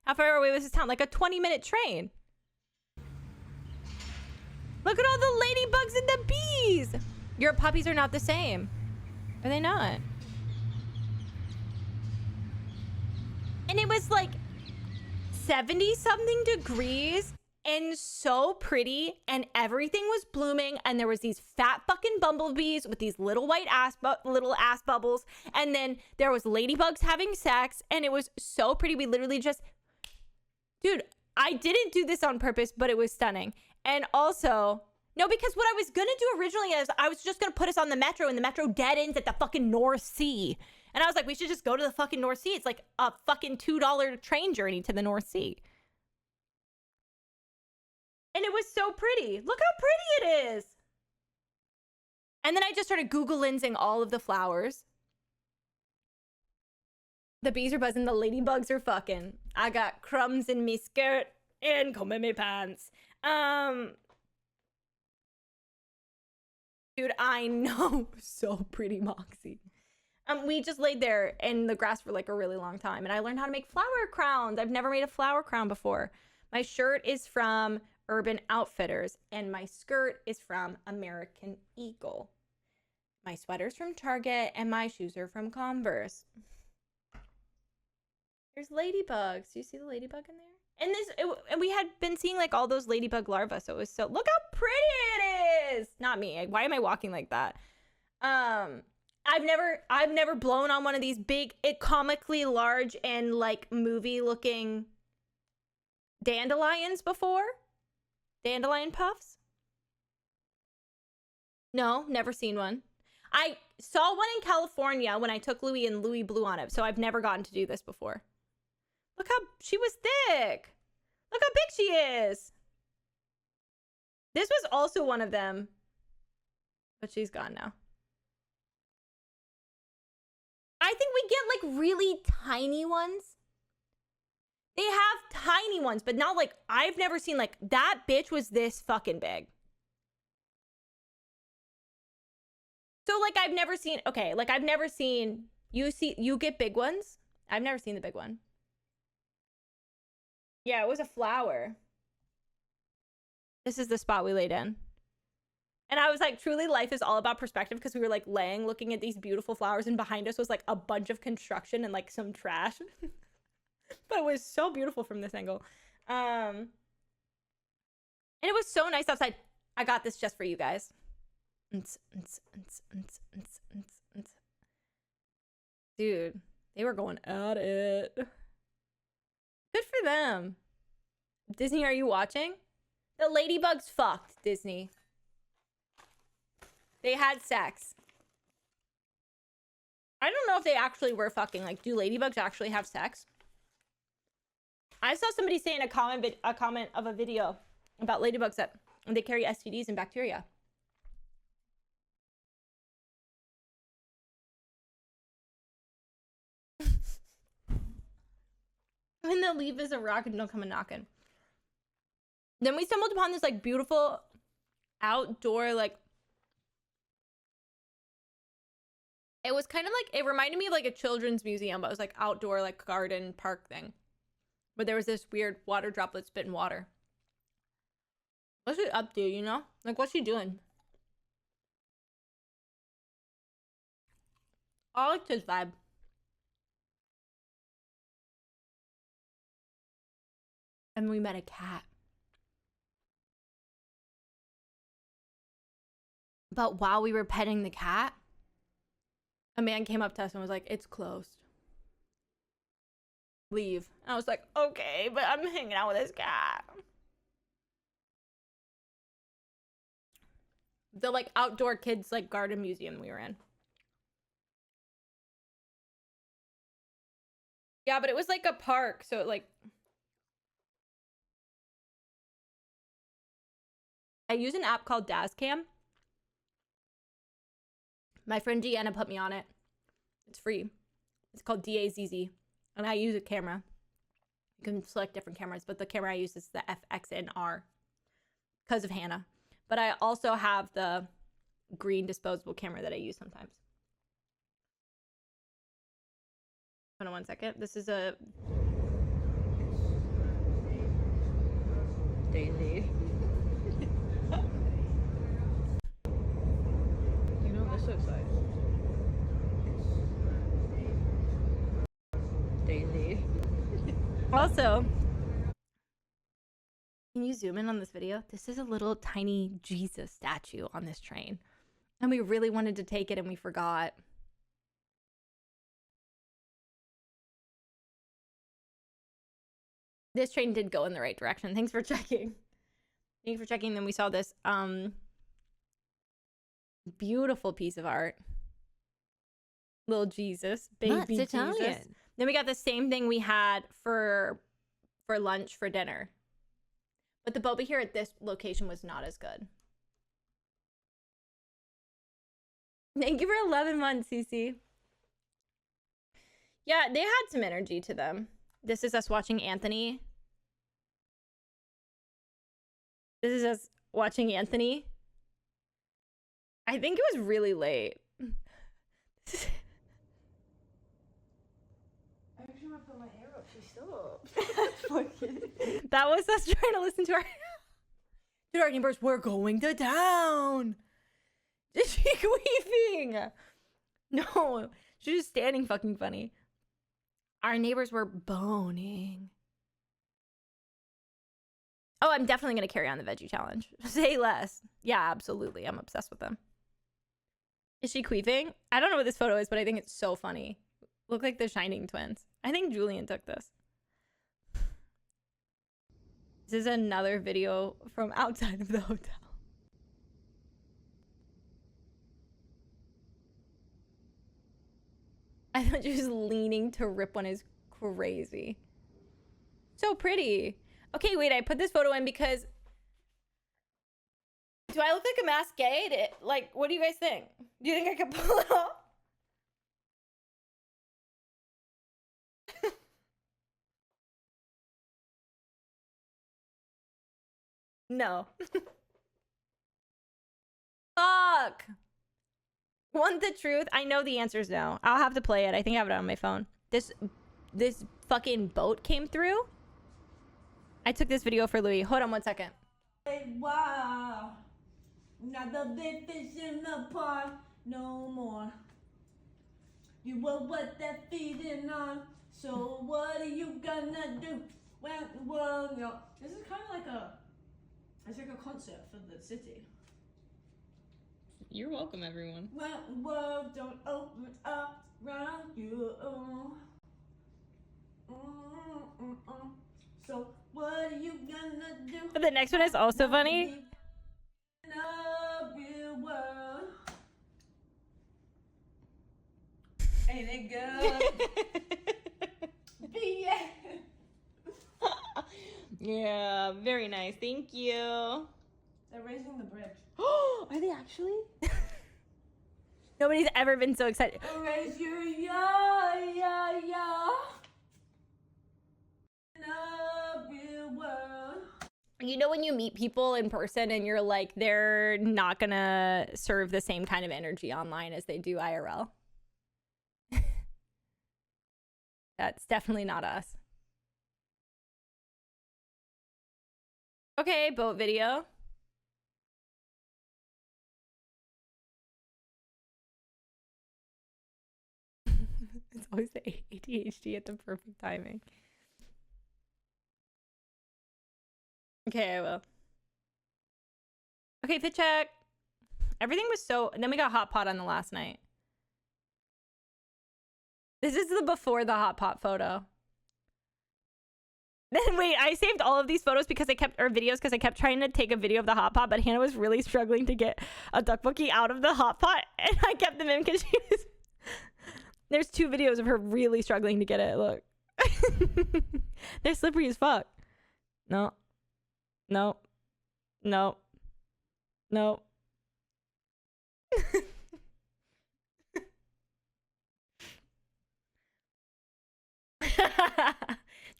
How far away was this town? Like a 20-minute train. Look at all the ladybugs and the bees. Your puppies are not the same. Are they not? And it was like 70-something degrees and so pretty, and everything was blooming, and there was these fat fucking bumblebees with these little white little ass bubbles, and then there was ladybugs having sex, and it was so pretty. We literally just... Dude, I didn't do this on purpose, but it was stunning. And also, no, because what I was gonna do originally is I was just gonna put us on the metro, and the metro dead ends at the fucking North Sea. And I was like, we should just go to the fucking North Sea. It's like a fucking $2 train journey to the North Sea. And it was so pretty. Look how pretty it is. And then I just started Google lensing all of the flowers. The bees are buzzing, the ladybugs are fucking. I got crumbs in me skirt and comb in me pants. Dude, I know. So pretty, Moxie. We just laid there in the grass for like a really long time, and I learned how to make flower crowns. I've never made a flower crown before. My shirt is from Urban Outfitters, and my skirt is from American Eagle. My sweater's from Target, and my shoes are from Converse. There's ladybugs. Do you see the ladybug in there? And we had been seeing like all those ladybug larvae, so it was so... Look how pretty it is! Not me. Why am I walking like that? I've never blown on one of these big, comically large and like movie-looking dandelions before. Dandelion puffs? No, never seen one. I saw one in California when I took Louis, and Louis blew on it, so I've never gotten to do this before. Look how she was thick. Look how big she is. This was also one of them, but she's gone now. I think we get like really tiny ones. They have tiny ones, but not like, I've never seen like, that bitch was this fucking big. So like, I've never seen, okay, like I've never seen, you get big ones? I've never seen the big one. Yeah, it was a flower. This is the spot we laid in. And I was like, truly, life is all about perspective, because we were like laying looking at these beautiful flowers, and behind us was like a bunch of construction and like some trash. But it was so beautiful from this angle. And it was so nice outside. I got this just for you guys. Dude, they were going at it. Good for them. Disney, are you watching? The ladybugs fucked, Disney. They had sex. I don't know if they actually were fucking. Like, do ladybugs actually have sex? I saw somebody say in a comment of a video about ladybugs that they carry STDs and bacteria. When the leaf is a rock and don't come a knocking. Then we stumbled upon this like beautiful outdoor, like, it was kind of like, it reminded me of like a children's museum, but it was like outdoor, like garden park thing. But there was this weird water droplet spitting water. What's she up to, you know? Like, what's she doing? I liked his vibe. And we met a cat. But while we were petting the cat, a man came up to us and was like, it's closed. Leave. And I was like, okay, but I'm hanging out with this cat. The like outdoor kids like garden museum we were in. Yeah, but it was like a park, so it, like, I use an app called Dazcam. My friend Deanna put me on it. It's free. It's called DAZZ. And I use a camera. You can select different cameras, but the camera I use is the FXNR because of Hannah. But I also have the green disposable camera that I use sometimes. Hold on one second. This is a Daisy. You know, I'm so excited. Daisy. Also, can you zoom in on this video? This is a little tiny Jesus statue on this train. And we really wanted to take it and we forgot. This train did go in the right direction. Thanks for checking. Thank you for checking. Then we saw this beautiful piece of art. Little Jesus, baby
That's
Jesus.
Italian.
Then we got the same thing we had for lunch for dinner. But the boba here at this location was not as good. Thank you for 11 months, Cece. Yeah, they had some energy to them. This is us watching Anthony. This is us watching Anthony. I think it was really late. I actually want to put my hair up. She's still up. That was us trying to listen to our neighbors. We're going to town. Is she weeping? No, she's just standing fucking funny. Our neighbors were boning. Oh, I'm definitely going to carry on the veggie challenge. Say less. Yeah, absolutely. I'm obsessed with them. Is she queefing? I don't know what this photo is, but I think it's so funny. Look like the Shining twins. I think Julian took this. This is another video from outside of the hotel. I thought she was leaning to rip one is crazy. So pretty. Okay, wait, I put this photo in because... Do I look like a masked gay? Like, what do you guys think? Do you think I could pull it off? No. Fuck. Want the truth? I know the answer is no. I'll have to play it. I think I have it on my phone. This fucking boat came through. I took this video for Louis. Hold on one second.
Wow.
Not the big fish in the pond no more. You were what they're feeding on. So what are you gonna do when the world, you know? This is kind of like it's like a concert for the city.
You're welcome, everyone.
When the world don't open up around you. So what are you gonna do?
But the next one is also funny.
In a real world. Ain't it good? Yeah.
Yeah, very nice. Thank you.
They're raising the bridge.
Are they actually? Nobody's ever been so excited.
Raise your ya. In a real world.
You know when you meet people in person and you're like, they're not gonna serve the same kind of energy online as they do IRL? That's definitely not us. Okay, boat video. It's always the ADHD at the perfect timing. Okay, I will. Okay, fit check. Everything was so... And then we got hot pot on the last night. This is the before the hot pot photo. Then wait, I saved all of these photos because I kept... Or videos because I kept trying to take a video of the hot pot, but Hannah was really struggling to get a duckbookie out of the hot pot. And I kept them in because she was... There's 2 videos of her really struggling to get it. Look. They're slippery as fuck. No. No. No. No.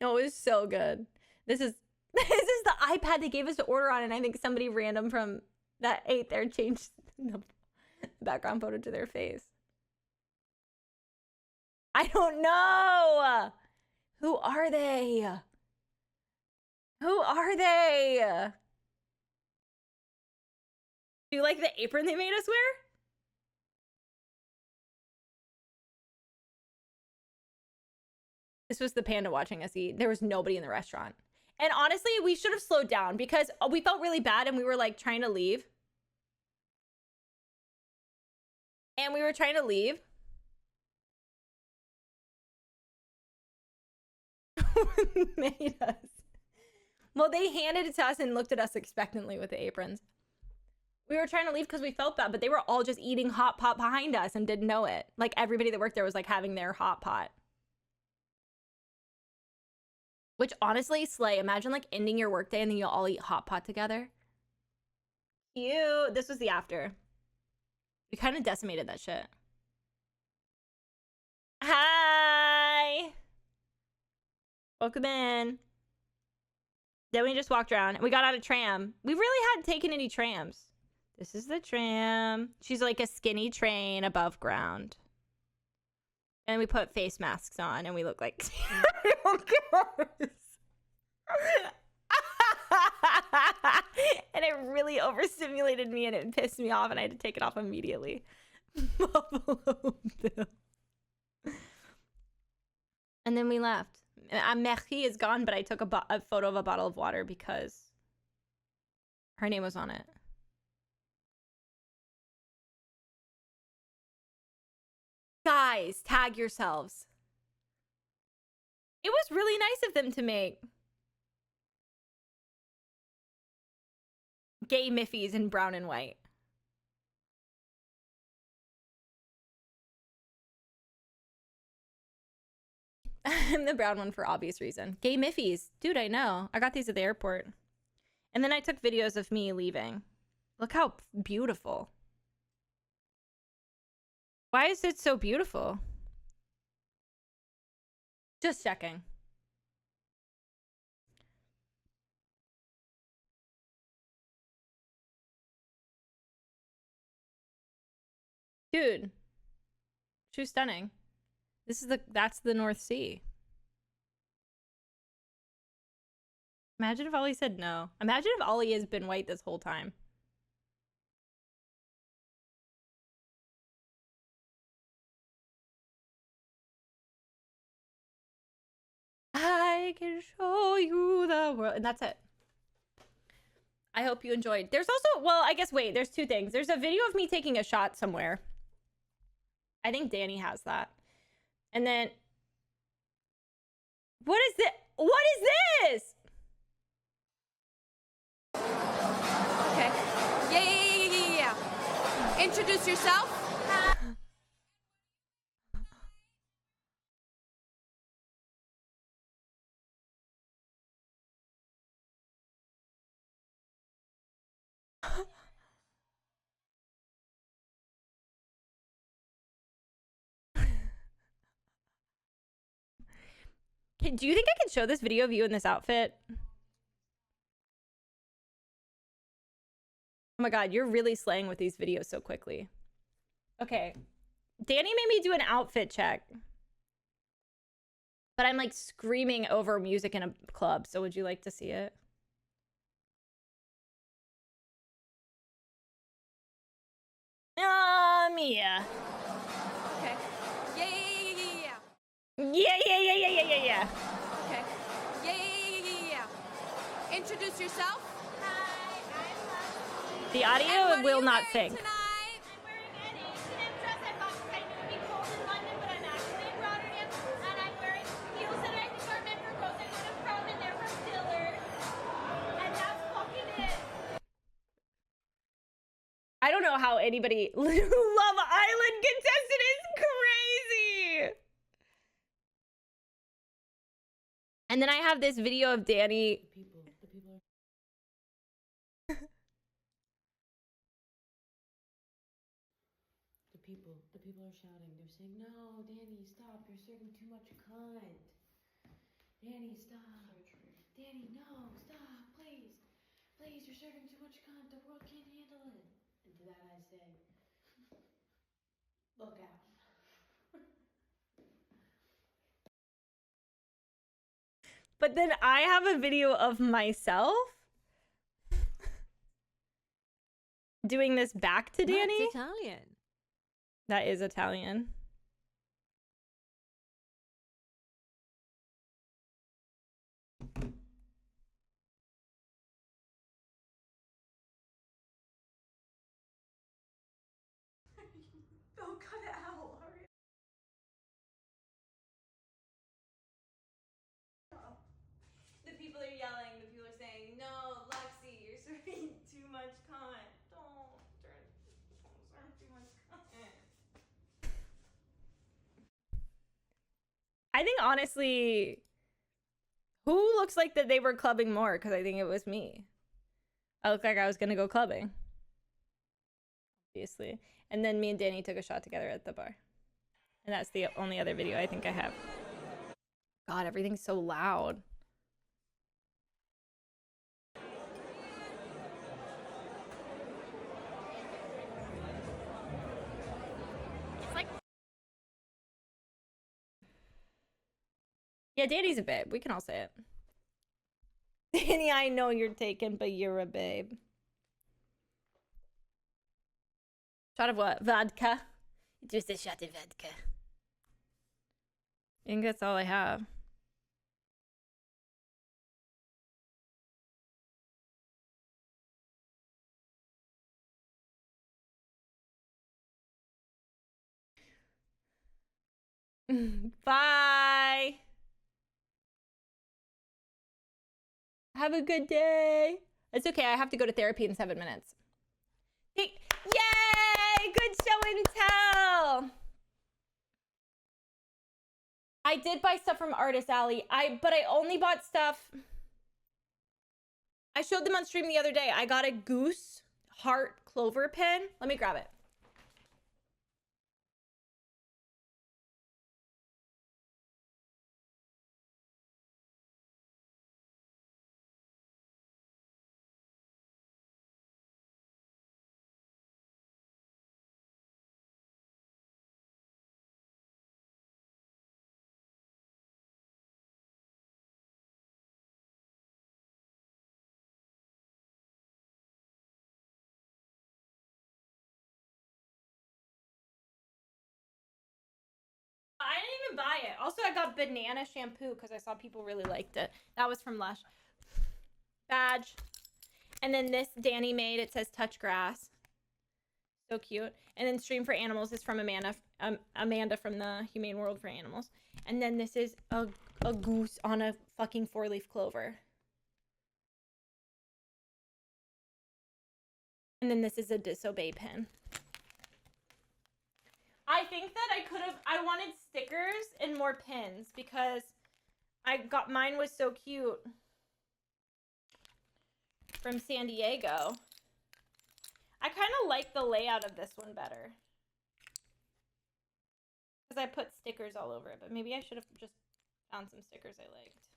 No, it was so good. This is the iPad they gave us to order on, and I think somebody random from that ate there changed the background photo to their face. I don't know. Who are they? Who are they? Do you like the apron they made us wear? This was the panda watching us eat. There was nobody in the restaurant. And honestly, we should have slowed down because we felt really bad and we were like trying to leave. And we were trying to leave. Made us. Well, they handed it to us and looked at us expectantly with the aprons. We were trying to leave because we felt bad, but they were all just eating hot pot behind us and didn't know it. Like everybody that worked there was like having their hot pot. Which honestly, slay. Imagine like ending your workday and then you'll all eat hot pot together. Cute. This was the after. We kind of decimated that shit. Hi. Welcome in. Then we just walked around and we got on a tram. We really hadn't taken any trams. This is the tram. She's like a skinny train above ground. And we put face masks on and we look like serial killers. And it really overstimulated me and it pissed me off and I had to take it off immediately. Buffalo Bill. And then we left. Merci is gone, but I took a photo of a bottle of water because her name was on it. Guys, tag yourselves. It was really nice of them to make gay Miffies in brown and white. I'm the brown one for obvious reason. Gay Miffies. Dude, I know. I got these at the airport. And then I took videos of me leaving. Look how beautiful. Why is it so beautiful? Just checking. Dude. She was stunning. That's the North Sea. Imagine if Ollie said no. Imagine if Ollie has been white this whole time. can show you the world. And that's it. I hope you enjoyed. There's also, well, I guess, wait, there's two things. There's a video of me taking a shot somewhere. I think Danny has that. And then, what is this? What is this?
Okay. Yeah. Introduce yourself.
Do you think I can show this video of you in this outfit? Oh my god, you're really slaying with these videos so quickly. Okay. Danny made me do an outfit check. But I'm like screaming over music in a club, so would you like to see it? Yeah.
Okay. Yeah.
Yeah.
Okay. Yeah. Introduce yourself.
Hi, I'm Lexi.
The
And
audio
what are
will
you
not
wearing
sync.
tonight?
I'm wearing an H&M dress. I bought because I knew it'd be cold in London, but I'm actually in Rotterdam. And I'm wearing heels that I think are meant for girls. I go to prom and they're from Dillard's. And that's fucking it.
I don't know how anybody Love Island contestant is crazy. And then I have this video of Danny.
The people are shouting. They're saying, "No, Danny, stop! You're serving too much cunt. Danny, stop! Danny, no, stop! Please, please! You're serving too much cunt. The world can't handle it." And to that I say, "Look out!"
But then I have a video of myself doing this back to Danny.
That's Italian.
That is Italian.
Don't cut it out. Hurry up. The people are yelling. The people are saying, "No, Lexi, you're serving too much content. Don't serve too much content."
I think honestly, who looks like that they were clubbing more? Because I think it was me. I looked like I was gonna go clubbing. Obviously. And then me and Danny took a shot together at the bar. And that's the only other video I think I have. God, everything's so loud. It's like... Yeah, Danny's a babe. We can all say it. Danny, I know you're taken, but you're a babe. Shot of what? Vodka? Just a shot of vodka. I think that's all I have. Bye. Have a good day. It's okay. I have to go to therapy in 7 minutes. Hey, yay! Good show and tell. I did buy stuff from Artist Alley. But I only bought stuff. I showed them on stream the other day. I got a goose heart clover pin. Let me grab it. didn't even buy it. Also, I got banana shampoo because I saw people really liked it. That was from Lush. Badge. And then this Danny made. It says touch grass. So cute. And then Stream for Animals is from Amanda from the Humane World for Animals. And then this is a goose on a fucking 4-leaf clover. And then this is a disobey pin. I think that I wanted stickers and more pins because mine was so cute from San Diego. I kind of like the layout of this one better. Because I put stickers all over it, but maybe I should have just found some stickers I liked.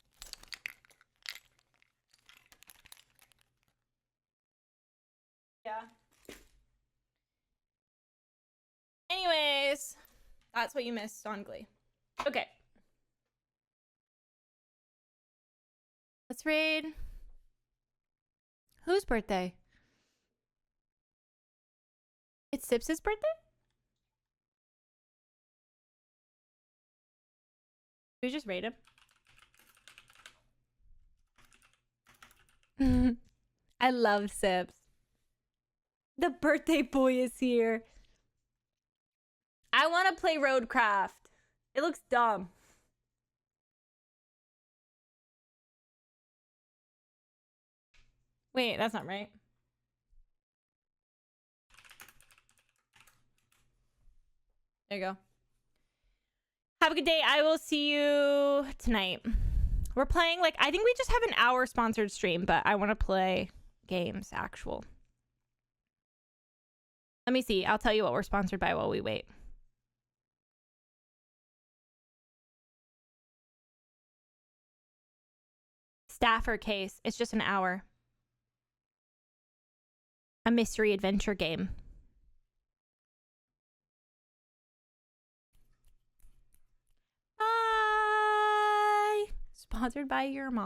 Yeah. Anyways, that's what you missed on Glee. Okay. Let's raid. Whose birthday? It's Sips' birthday? Did we just raid him? I love Sips. The birthday boy is here. I want to play Roadcraft. It looks dumb. Wait, that's not right. There you go. Have a good day. I will see you tonight. We're playing, like, I think we just have an hour sponsored stream, but I want to play games, actual. Let me see. I'll tell you what we're sponsored by while we wait. Staffer case. It's just an hour. A mystery adventure game. Bye. Sponsored by your mom.